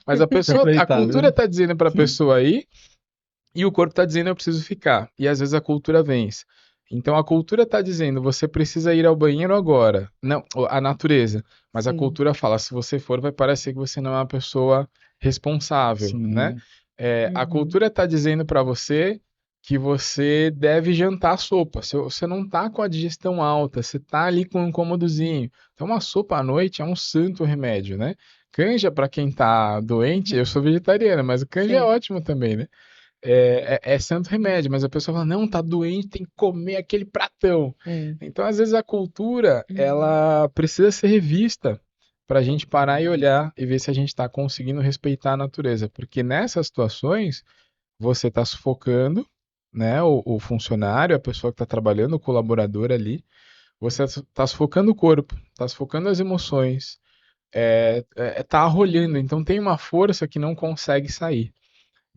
Mas Se a aproveitar, cultura viu? tá dizendo pra pessoa aí e o corpo tá dizendo eu preciso ficar. E às vezes a cultura vence. Então a cultura tá dizendo você precisa ir ao banheiro agora. Não, a natureza. Mas a Sim. cultura fala, se você for, vai parecer que você não é uma pessoa responsável, né? Sim. A Uhum. cultura está dizendo para você que você deve jantar sopa. Se você não tá com a digestão alta, você tá ali com um incômodozinho. Então, uma sopa à noite é um santo remédio, né? Canja, para quem tá doente, eu sou vegetariana, mas o canja é Sim. ótimo também, né? É santo remédio, mas a pessoa fala, não, tá doente, tem que comer aquele pratão. É. Então, às vezes, a cultura, Uhum. ela precisa ser revista para a gente parar e olhar e ver se a gente está conseguindo respeitar a natureza. Porque nessas situações, você está sufocando, né, o funcionário, a pessoa que está trabalhando, o colaborador ali, você está sufocando o corpo, está sufocando as emoções, tá arrolhando, então tem uma força que não consegue sair.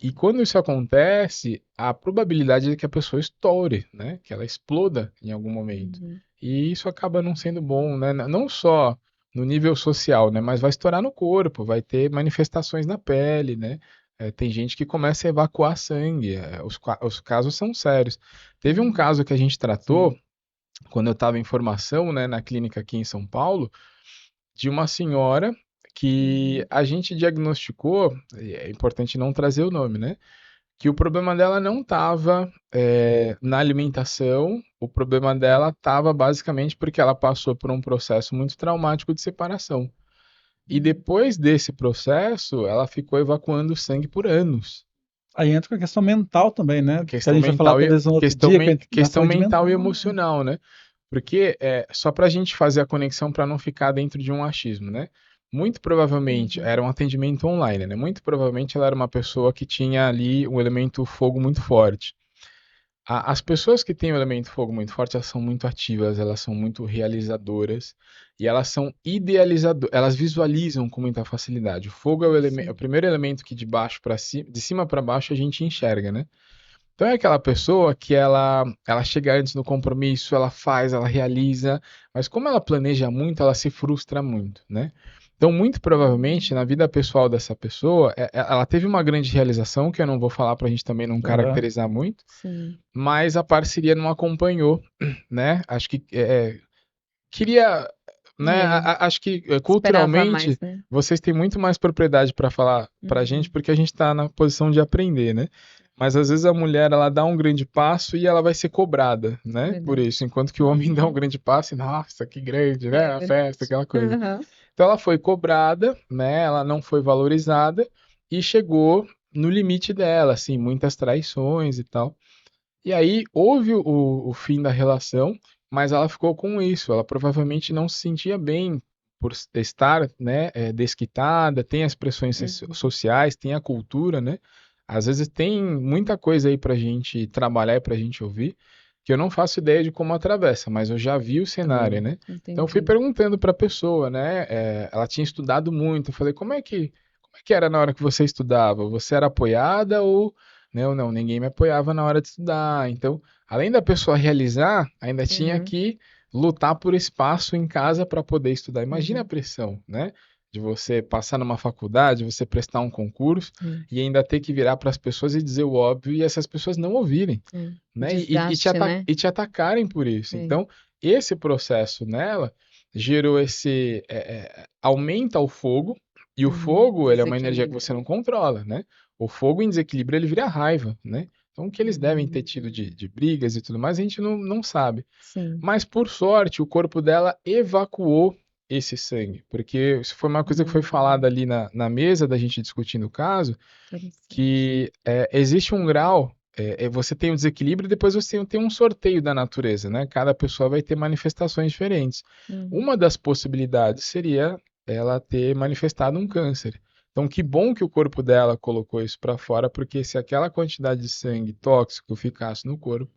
E quando isso acontece, a probabilidade é que a pessoa estoure, né? Que ela exploda em algum momento. Uhum. E isso acaba não sendo bom, né? Não só no nível social, né? Mas vai estourar no corpo, vai ter manifestações na pele, né? Tem gente que começa a evacuar sangue. Os casos são sérios. Teve um Uhum. caso que a gente tratou Sim. quando eu estava em formação, né, na clínica aqui em São Paulo, de uma senhora que Uhum. a gente diagnosticou, e é importante não trazer o nome, né? Que o problema dela não estava na alimentação, o problema dela estava basicamente porque ela passou por um processo muito traumático de separação. E depois desse processo, ela ficou evacuando sangue por anos. Aí entra com a questão mental também, né? Que a Questão gente vai falar mental e talvez no outro dia, na questão saúde mental e mental, né? emocional, né? Porque só para a gente fazer a conexão para não ficar dentro de um achismo, né? Muito provavelmente era um atendimento online, né? Muito provavelmente ela era uma pessoa que tinha ali um elemento fogo muito forte. As pessoas que têm o elemento fogo muito forte, elas são muito ativas, elas são muito realizadoras e elas são idealizadoras, elas visualizam com muita facilidade. O fogo é o primeiro elemento que de baixo para cima, de cima para baixo a gente enxerga, né? Então é aquela pessoa que ela chega antes no compromisso, ela faz, ela realiza, mas como ela planeja muito, ela se frustra muito, né? Então, muito provavelmente, na vida pessoal dessa pessoa, ela teve uma grande realização, que eu não vou falar para a gente também não caracterizar muito, Sim. mas a parceria não acompanhou, né? Acho que queria, né? Acho que Esperava culturalmente mais, né? vocês têm muito mais propriedade para falar pra gente, porque a gente está na posição de aprender, né? Mas às vezes a mulher ela dá um grande passo e ela vai ser cobrada, né? Por Verdade. isso, enquanto que o homem dá um grande passo e nossa, que grande, né? A verdade. festa, aquela coisa. Aham. Então ela foi cobrada, né? Ela não foi valorizada e chegou no limite dela, assim, muitas traições e tal. E aí houve o fim da relação, mas ela ficou com isso. Ela provavelmente não se sentia bem por estar, né, desquitada, tem as pressões sociais, tem a cultura, né? Às vezes tem muita coisa aí pra gente trabalhar e pra gente ouvir, que eu não faço ideia de como atravessa, mas eu já vi o cenário, né? Então eu fui Entendi. perguntando pra pessoa, né? Ela tinha estudado muito. Eu falei, como é que era na hora que você estudava? Você era apoiada ou não, não, ninguém me apoiava na hora de estudar. Então, além da pessoa realizar, ainda tinha que lutar por espaço em casa para poder estudar. Imagina a pressão, né? De você passar numa faculdade, você prestar um concurso e ainda ter que virar para as pessoas e dizer o óbvio e essas pessoas não ouvirem, né? Desgaste, né? E te atacarem por isso. É. Então, esse processo nela gerou aumenta o fogo, e o fogo, ele é uma energia que você não controla, né? O fogo em desequilíbrio, ele vira raiva, né? Então, o que eles devem ter tido de brigas e tudo mais, a gente não sabe. Sim. Mas, por sorte, o corpo dela evacuou esse sangue, porque isso foi uma coisa que foi falada ali na mesa da gente discutindo o caso, que existe um grau, você tem o desequilíbrio e depois você tem um sorteio da natureza, né? Cada pessoa vai ter manifestações diferentes. Uma das possibilidades seria ela ter manifestado um câncer. Então, que bom que o corpo dela colocou isso para fora, porque se aquela quantidade de sangue tóxico ficasse no corpo,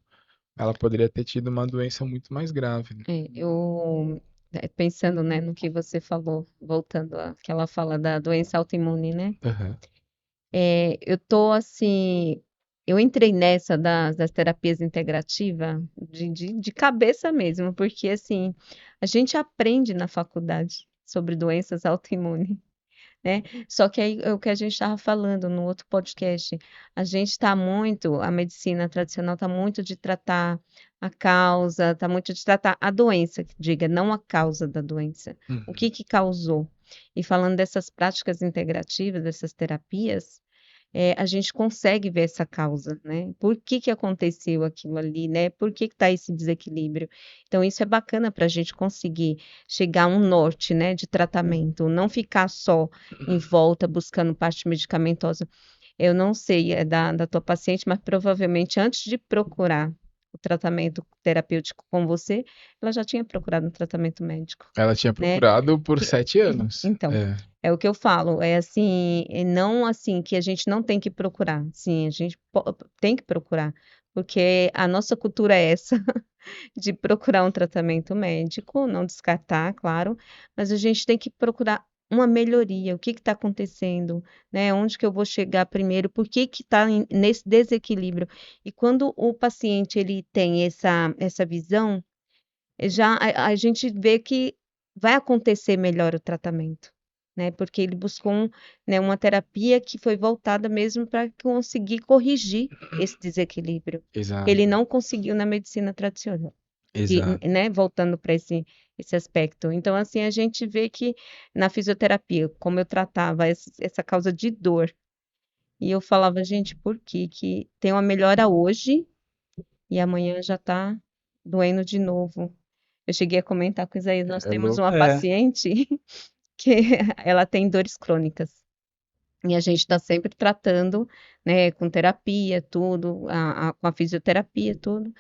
ela poderia ter tido uma doença muito mais grave, né? Eu pensando, né, no que você falou, voltando àquela fala da doença autoimune, né? Aham. Eu tô assim, eu entrei nessa das terapias integrativas de cabeça mesmo, porque assim, a gente aprende na faculdade sobre doenças autoimunes, né? Só que aí é o que a gente estava falando no outro podcast, a medicina tradicional está muito de tratar a causa, está muito de tratar a doença, que diga, não a causa da doença. O que causou? E falando dessas práticas integrativas, dessas terapias, a gente consegue ver essa causa, né? Por que aconteceu aquilo ali, né? Por que está esse desequilíbrio? Então, isso é bacana para a gente conseguir chegar a um norte, né, de tratamento, não ficar só em volta buscando parte medicamentosa. Eu não sei da tua paciente, mas provavelmente antes de procurar o tratamento terapêutico com você, ela já tinha procurado um tratamento médico, Ela tinha né? procurado por 7 anos. Então, é o que eu falo, é assim, não assim que a gente não tem que procurar, sim, a gente tem que procurar, porque a nossa cultura é essa, de procurar um tratamento médico, não descartar, claro, mas a gente tem que procurar uma melhoria, o que está acontecendo, né? Onde que eu vou chegar primeiro, por que está nesse desequilíbrio? E quando o paciente ele tem essa visão, já a gente vê que vai acontecer melhor o tratamento, né? Porque ele buscou né, uma terapia que foi voltada mesmo para conseguir corrigir esse desequilíbrio. Exato, Ele não conseguiu na medicina tradicional, exato. né? Voltando para esse aspecto. Então, assim, a gente vê que na fisioterapia, como eu tratava essa causa de dor, e eu falava, gente, por que que tem uma melhora hoje e amanhã já está doendo de novo? Eu cheguei a comentar com o Isaías, nós É temos louco. uma paciente que ela tem dores crônicas. E a gente está sempre tratando, né, com terapia, tudo, com a fisioterapia, tudo.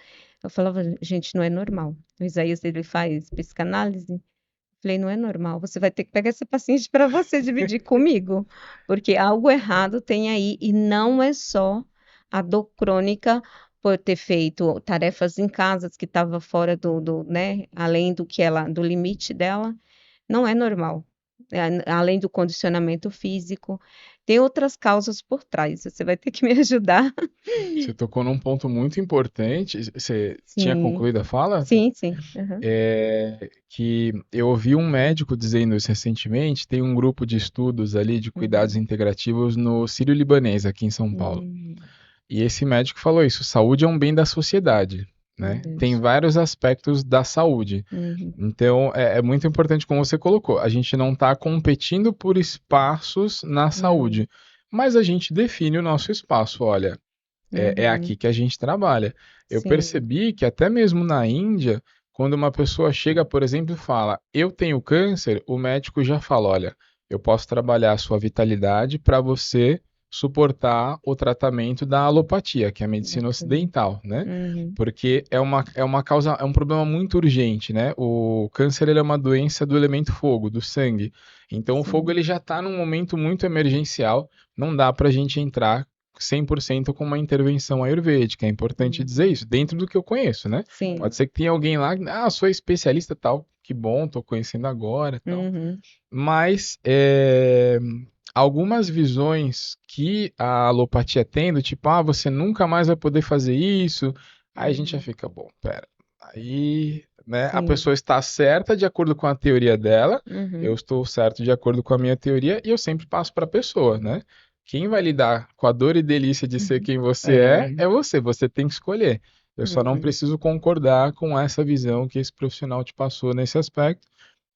Eu falava, gente, não é normal. O Isaías, ele faz psicanálise. Falei, não é normal. Você vai ter que pegar esse paciente para você dividir comigo, porque algo errado tem aí e não é só a dor crônica por ter feito tarefas em casa que estava fora né, além do limite dela. Não é normal. Além do condicionamento físico, tem outras causas por trás. Você vai ter que me ajudar. Você tocou num ponto muito importante. Você tinha Sim, concluído a fala? sim, sim. Aham. Que eu ouvi um médico dizendo isso recentemente. Tem um grupo de estudos ali de cuidados Uhum. integrativos no Sírio-Libanês, aqui em São Paulo. Hum, E esse médico falou isso: saúde é um bem da sociedade, meu né? Tem Deus. vários aspectos da saúde. Uhum. Então, é muito importante, como você colocou, a gente não está competindo por espaços na Uhum. saúde, mas a gente define o nosso espaço. Olha, é aqui Uhum. que a gente trabalha. Eu Sim. percebi que até mesmo na Índia, quando uma pessoa chega, por exemplo, e fala, eu tenho câncer, o médico já fala, olha, eu posso trabalhar a sua vitalidade para você suportar o tratamento da alopatia, que é a medicina Bacana. ocidental, né? Uhum. Porque é uma causa, é um problema muito urgente, né? O câncer ele é uma doença do elemento fogo, do sangue. Então o fogo Sim. ele já está num momento muito emergencial, não dá para a gente entrar 100% com uma intervenção ayurvédica. É importante dizer Uhum. isso, dentro do que eu conheço, né? Pode Sim. ser que tenha alguém lá, sou especialista tal, que bom, tô conhecendo agora, tal. Uhum. Mas algumas visões que a alopatia tem, do tipo, você nunca mais vai poder fazer isso, aí a gente já Uhum. fica, bom, pera. Aí, né, a Sim. pessoa está certa de acordo com a teoria dela, eu Uhum. estou certo de acordo com a minha teoria, e eu sempre passo para a pessoa, né? Quem vai lidar com a dor e delícia de ser Uhum. quem você É, é você tem que escolher. Eu só não Uhum. preciso concordar com essa visão que esse profissional te passou nesse aspecto,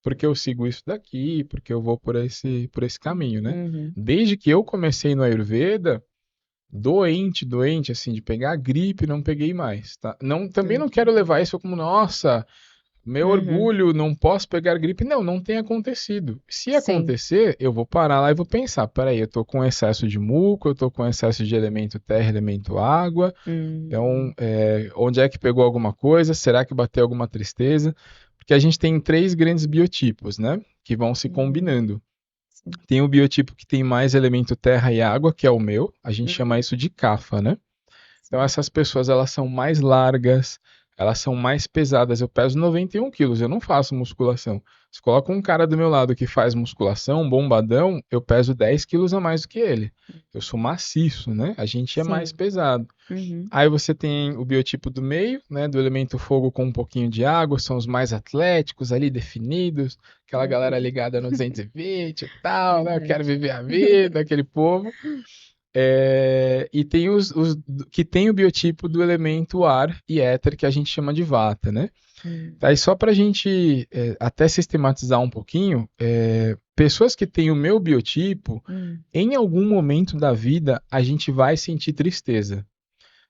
porque eu sigo isso daqui, porque eu vou por esse caminho, né? Uhum. Desde que eu comecei no Ayurveda, doente, assim, de pegar gripe, não peguei mais, tá? Não, também não Entendi. quero levar isso como, nossa, meu Uhum. orgulho, não posso pegar gripe. Não, não tem acontecido. Se Sim. acontecer, eu vou parar lá e vou pensar, peraí, eu tô com excesso de muco, eu tô com excesso de elemento terra, elemento água, então, Hum. onde é que pegou alguma coisa? Será que bateu alguma tristeza? Porque a gente tem três grandes biotipos, né? Que vão se Uhum. combinando. Sim. Tem o biotipo que tem mais elemento terra e água, que é o meu. A gente chama Uhum. isso de Kapha, né? Então Sim. essas pessoas elas são mais largas, elas são mais pesadas. Eu peso 91 quilos, eu não faço musculação. Se coloca um cara do meu lado que faz musculação, um bombadão, eu peso 10 quilos a mais do que ele. Eu sou maciço, né? A gente é mais Sim. pesado. Uhum. Aí você tem o biotipo do meio, né, do elemento fogo com um pouquinho de água, são os mais atléticos ali, definidos, aquela galera Uhum. ligada no 220 e tal, né, eu quero Verdade. viver a vida, aquele povo. E tem os que tem o biotipo do elemento ar e éter, que a gente chama de vata, né? Hum. Aí só para a gente até sistematizar um pouquinho, pessoas que têm o meu biotipo, Hum. em algum momento da vida a gente vai sentir tristeza.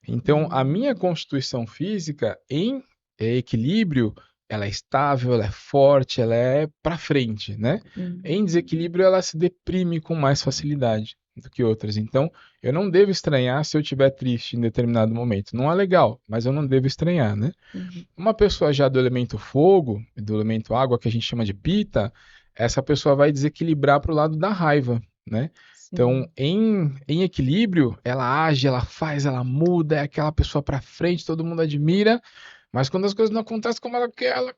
Então, a minha Hum. constituição física em equilíbrio, ela é estável, ela é forte, ela é para frente, né? Em Hum. desequilíbrio, ela se deprime com mais facilidade do que outras. Então, eu não devo estranhar se eu estiver triste em determinado momento. Não é legal, mas eu não devo estranhar, né? Uhum. Uma pessoa já do elemento fogo, do elemento água, que a gente chama de pita, essa pessoa vai desequilibrar para o lado da raiva, né? Então, Sim. em equilíbrio, ela age, ela faz, ela muda, é aquela pessoa para frente, todo mundo admira, mas quando as coisas não acontecem como ela quer, ela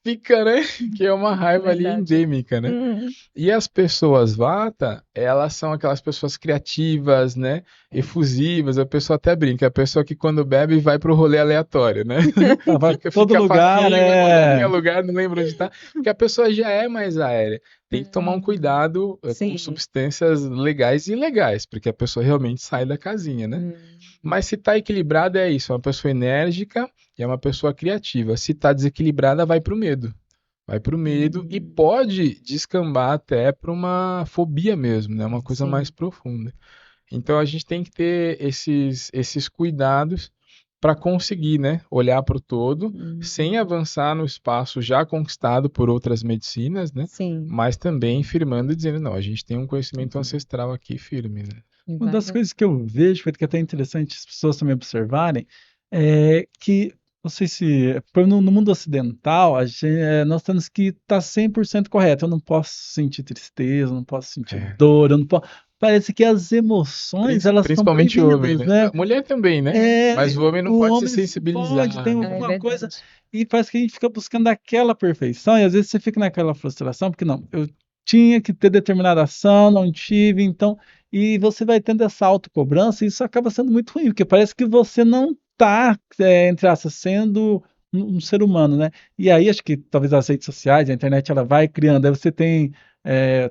fica, né? Que é uma raiva ali Verdade. endêmica, né? Uhum. E as pessoas vata, elas são aquelas pessoas criativas, né? Efusivas. A pessoa até brinca, a pessoa que quando bebe vai pro rolê aleatório, né? tava em fica, todo fica lugar, facinho, vai pra qualquer é. lugar, não lembra onde tá. Porque a pessoa já é mais aérea. Tem que tomar um Uhum. cuidado com Sim. substâncias legais e ilegais, porque a pessoa realmente sai da casinha, né? Uhum. Mas se tá equilibrada é isso, é uma pessoa enérgica e é uma pessoa criativa. Se tá desequilibrada, vai pro medo. Vai para o medo e Uhum. pode descambar até para uma fobia mesmo, né? Uma coisa mais Sim. profunda. Então a gente tem que ter esses cuidados para conseguir, né, olhar para o todo, sem Uhum. avançar no espaço já conquistado por outras medicinas, né? Sim. Mas também firmando e dizendo, não, a gente tem um conhecimento Uhum. ancestral aqui firme, né? Uma das Vai. coisas que eu vejo, Pedro, que é até interessante as pessoas também observarem, é que não sei se no mundo ocidental, nós temos que estar 100% correto. Eu não posso sentir tristeza, eu não posso sentir É. dor, eu não posso. Parece que as emoções, elas são Principalmente o homem, proibidas, né? né? A mulher também, né? Mas o homem não O pode se homem pode, tem sensibilizar, É alguma coisa, verdade. e parece que a gente fica buscando aquela perfeição, e às vezes você fica naquela frustração, porque não, eu tinha que ter determinada ação, não tive, então, e você vai tendo essa autocobrança, e isso acaba sendo muito ruim, porque parece que você não está, entre aspas, sendo um ser humano, né? E aí acho que talvez as redes sociais, a internet, ela vai criando, aí você tem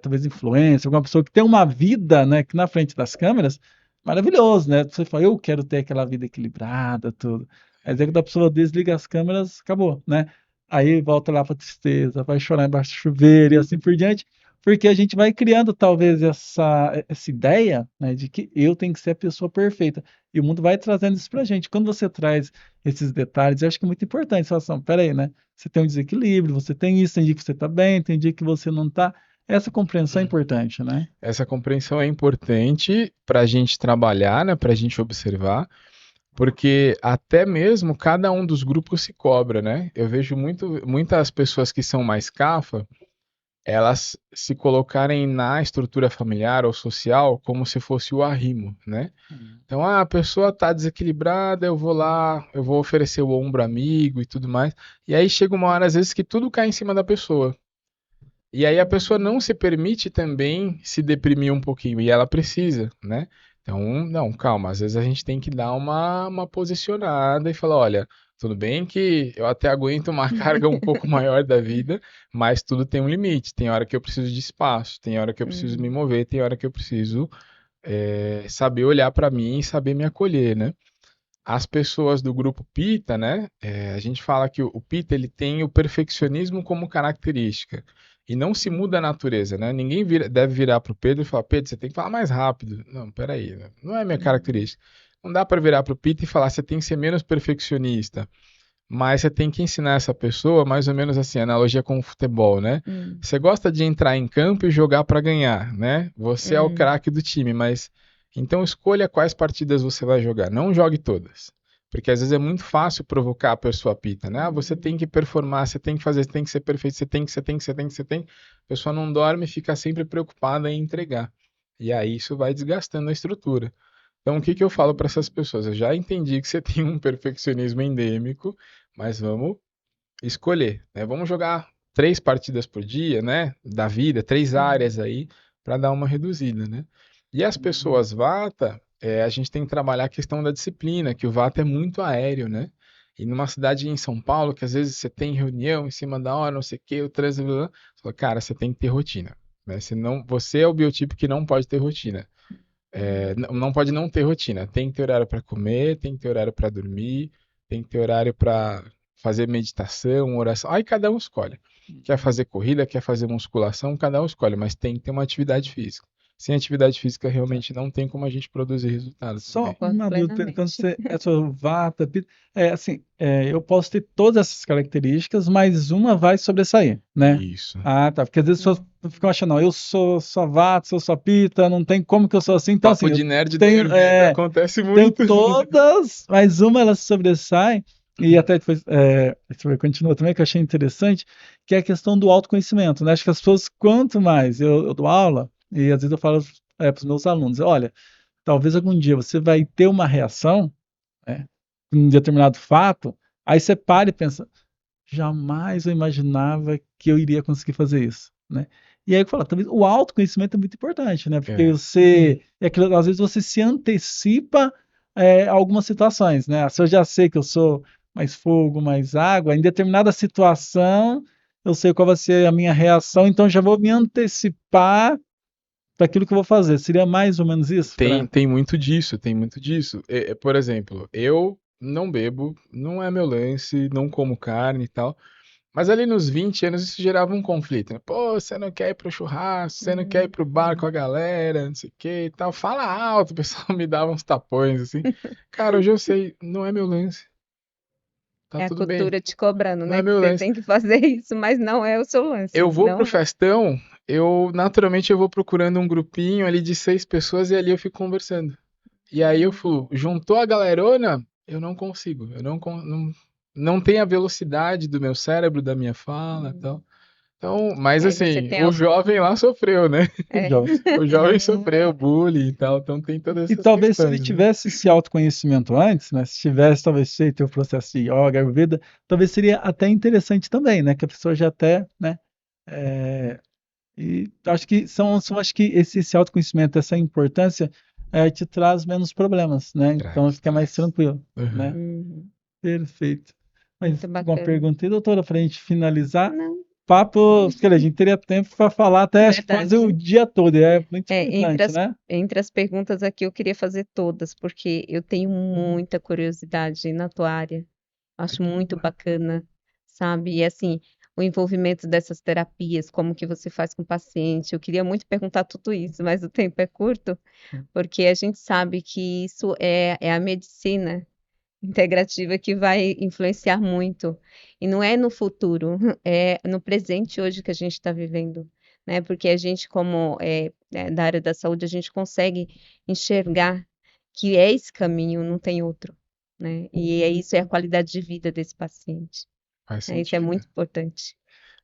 talvez influência, alguma pessoa que tem uma vida, né, que na frente das câmeras, maravilhoso, né? Você fala, eu quero ter aquela vida equilibrada, tudo. Aí quando a pessoa desliga as câmeras, acabou, né? Aí volta lá para tristeza, vai chorar embaixo do chuveiro e assim por diante, porque a gente vai criando talvez essa ideia, né, de que eu tenho que ser a pessoa perfeita. E o mundo vai trazendo isso pra gente. Quando você traz esses detalhes, eu acho que é muito importante. Você fala assim, peraí, né? Você tem um desequilíbrio, você tem isso, tem dia que você tá bem, tem dia que você não tá. Essa compreensão é importante, né? Essa compreensão é importante para a gente trabalhar, né? Para a gente observar, porque até mesmo cada um dos grupos se cobra, né? Eu vejo muitas pessoas que são mais CAFA, elas se colocarem na estrutura familiar ou social como se fosse o arrimo, né? Então, a pessoa está desequilibrada, eu vou lá, eu vou oferecer o ombro amigo e tudo mais. E aí chega uma hora, às vezes, que tudo cai em cima da pessoa. E aí a pessoa não se permite também se deprimir um pouquinho, e ela precisa, né? Então, não, calma, às vezes a gente tem que dar uma posicionada e falar, olha, tudo bem que eu até aguento uma carga um pouco maior da vida, mas tudo tem um limite. Tem hora que eu preciso de espaço, tem hora que eu preciso me mover, tem hora que eu preciso saber olhar para mim e saber me acolher, né? As pessoas do grupo Pita, né? A gente fala que o Pita ele tem o perfeccionismo como característica e não se muda a natureza, né? Ninguém deve virar para o Pedro e falar: Pedro, você tem que falar mais rápido. Não, peraí, né? Não é minha característica. Não dá para virar para o Pita e falar: você tem que ser menos perfeccionista. Mas você tem que ensinar essa pessoa, mais ou menos assim, analogia com o futebol, né? Você gosta de entrar em campo e jogar para ganhar, né? Você é o craque do time, mas então escolha quais partidas você vai jogar, não jogue todas. Porque às vezes é muito fácil provocar a pessoa pita, né? Ah, você tem que performar, você tem que fazer, você tem que ser perfeito, você tem que, você tem que, você tem que, você tem. A pessoa não dorme e fica sempre preocupada em entregar. E aí isso vai desgastando a estrutura. Então, o que que eu falo para essas pessoas? Eu já entendi que você tem um perfeccionismo endêmico, mas vamos escolher, né? Vamos jogar 3 partidas por dia, né? Da vida, 3 áreas aí, para dar uma reduzida, né? E as pessoas Vata, a gente tem que trabalhar a questão da disciplina, que o Vata é muito aéreo, né? E numa cidade em São Paulo, que às vezes você tem reunião em cima da hora, não sei o quê, o trânsito, você fala, cara, você tem que ter rotina, né? Senão, você é o biotipo que não pode ter rotina. Não pode não ter rotina. Tem que ter horário para comer, tem que ter horário para dormir, tem que ter horário para fazer meditação, oração. Aí cada um escolhe. Quer fazer corrida, quer fazer musculação, cada um escolhe, mas tem que ter uma atividade física. Sem atividade física, realmente não tem como a gente produzir resultados Só também. Concordo uma dúvida, Pedro, quando plenamente. você é sua vata, assim, eu posso ter todas essas características, mas uma vai sobressair, né? Isso. Ah, tá, porque às vezes as pessoas ficam achando, não, eu sou só vata, sou só pita, não tem como que eu sou assim, então assim, Papo eu de nerd do tenho, Ayurveda acontece tenho muito. todas, mas uma ela sobressai, e até depois, você continua também, que eu achei interessante, que é a questão do autoconhecimento, né? Acho que as pessoas, quanto mais eu dou aula, e às vezes eu falo para os meus alunos, olha, talvez algum dia você vai ter uma reação, né, em um determinado fato, aí você para e pensa, jamais eu imaginava que eu iria conseguir fazer isso, né? E aí eu falo, talvez o autoconhecimento é muito importante, né? Porque É. às vezes você se antecipa a algumas situações, né? Se eu já sei que eu sou mais fogo, mais água, em determinada situação eu sei qual vai ser a minha reação, então já vou me antecipar para aquilo que eu vou fazer. Seria mais ou menos isso? Tem muito disso, tem muito disso. Por exemplo, eu não bebo, não é meu lance, não como carne e tal. Mas ali nos 20 anos isso gerava um conflito, né? Pô, você não quer ir pro churrasco, você não quer ir pro bar com a galera, não sei o que e tal. Fala alto, o pessoal me dava uns tapões assim. Cara, hoje eu sei, não é meu lance. Tá É a tudo bem, cultura te cobrando, não é né? Que meu você lance. tem que fazer isso, mas não é o seu lance. Eu vou pro Não é. festão, eu naturalmente eu vou procurando um grupinho ali de 6 pessoas e ali eu fico conversando. E aí eu falo, juntou a galerona, eu não consigo, eu não, não tem a velocidade do meu cérebro, da minha fala e tal. Então, mas Aí você assim, tem o jovem lá sofreu, né? É. Jovens. O jovem sofreu bullying e tal, então tem todas E essas talvez se ele questões, né? tivesse esse autoconhecimento antes, né? Se tivesse talvez feito o processo de yoga, Ayurveda, talvez seria até interessante também, né? Que a pessoa já até, né? E acho que acho que esse autoconhecimento, essa importância, te traz menos problemas, né? Então Traz, fica mais traz. tranquilo, Uhum. né? Uhum. Perfeito. Mas Muito alguma bacana. pergunta aí, doutora, para a gente finalizar? Não, Papo, que a gente teria tempo para falar até acho que quase o verdade. dia todo, e é muito Entre importante, né? entre as perguntas aqui, eu queria fazer todas, porque eu tenho muita curiosidade na tua área. Acho muito bacana, sabe? E assim, o envolvimento dessas terapias, como que você faz com o paciente. Eu queria muito perguntar tudo isso, mas o tempo é curto, porque a gente sabe que isso é a medicina integrativa que vai influenciar muito. E não é no futuro, é no presente hoje que a gente está vivendo, né? Porque a gente, como da área da saúde, a gente consegue enxergar que é esse caminho, não tem outro, né? E isso é a qualidade de vida desse paciente, Faz né? Isso é sentido. muito importante.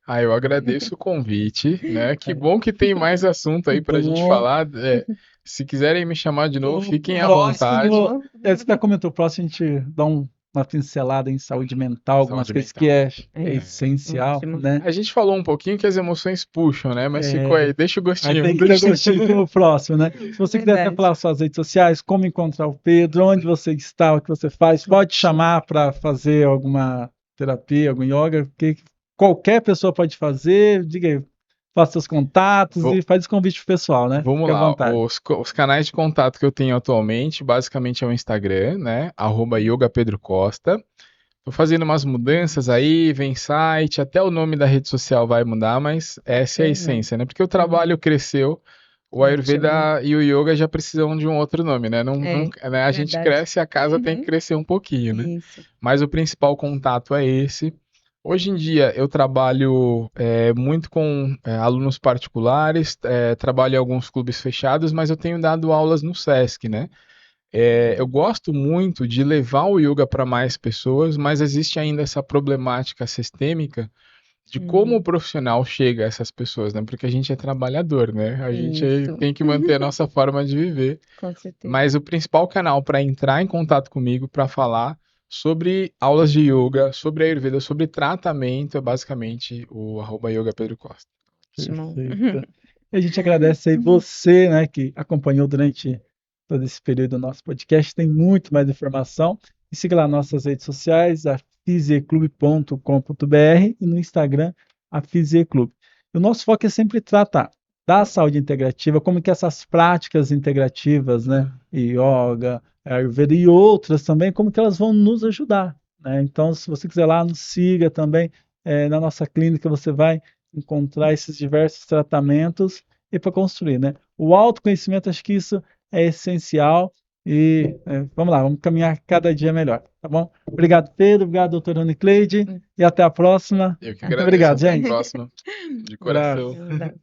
Ah, eu agradeço o convite, né? Que É. bom que tem mais assunto aí pra gente Bom, falar. Se quiserem me chamar de novo, o fiquem à vontade. próximo, você até comentou, o próximo a gente dá uma pincelada em saúde mental, algumas Saúde coisas que mental. é É, essencial, ótimo. né? A gente falou um pouquinho que as emoções puxam, né? Mas ficou aí, deixa o Aí gostinho. tem que ter gostinho pro próximo, né? Se você quiser até Verdade. falar suas redes sociais, como encontrar o Pedro, onde você está, o que você faz, pode chamar para fazer alguma terapia, algum yoga, que qualquer pessoa pode fazer. Diga aí, faça seus contatos Vou- e faz o convite pro pessoal, né? Vamos Fique à lá, vontade. os canais de contato que eu tenho atualmente, basicamente é o Instagram, né? @yogapedrocosta. Tô fazendo umas mudanças aí, vem site, até o nome da rede social vai mudar, mas essa é a Bacana. essência, né? Porque o trabalho cresceu, o Ayurveda e o Yoga já precisam de um outro nome, né? Né? A gente Verdade. cresce e a casa tem que crescer um pouquinho, né? Isso. Mas o principal contato é esse. Hoje em dia eu trabalho muito com alunos particulares, trabalho em alguns clubes fechados, mas eu tenho dado aulas no SESC, né? Eu gosto muito de levar o yoga para mais pessoas, mas existe ainda essa problemática sistêmica de como o profissional chega a essas pessoas, né? Porque a gente é trabalhador, né? A gente Isso. tem que manter a nossa forma de viver. Com certeza. Mas o principal canal para entrar em contato comigo para falar sobre aulas de yoga, sobre Ayurveda, sobre tratamento é basicamente o @yogapedrocosta. Ótimo. Perfeito. E a gente agradece aí você, né, que acompanhou durante todo esse período do nosso podcast. Tem muito mais informação. E siga lá nossas redes sociais, a fisieclube.com.br e no Instagram, a Fisieclube. O nosso foco é sempre tratar da saúde integrativa, como que essas práticas integrativas, né, yoga, Ayurveda e outras também, como que elas vão nos ajudar, né? Então, se você quiser lá, nos siga também. Na nossa clínica, você vai encontrar esses diversos tratamentos e para construir, né? O autoconhecimento, acho que isso é essencial e vamos lá, vamos caminhar cada dia melhor, tá bom? Obrigado, Pedro, obrigado, doutora Anicleide, e até a próxima. Eu que Muito agradeço. obrigado, Até a gente. próxima. De Abraço. coração. Verdade.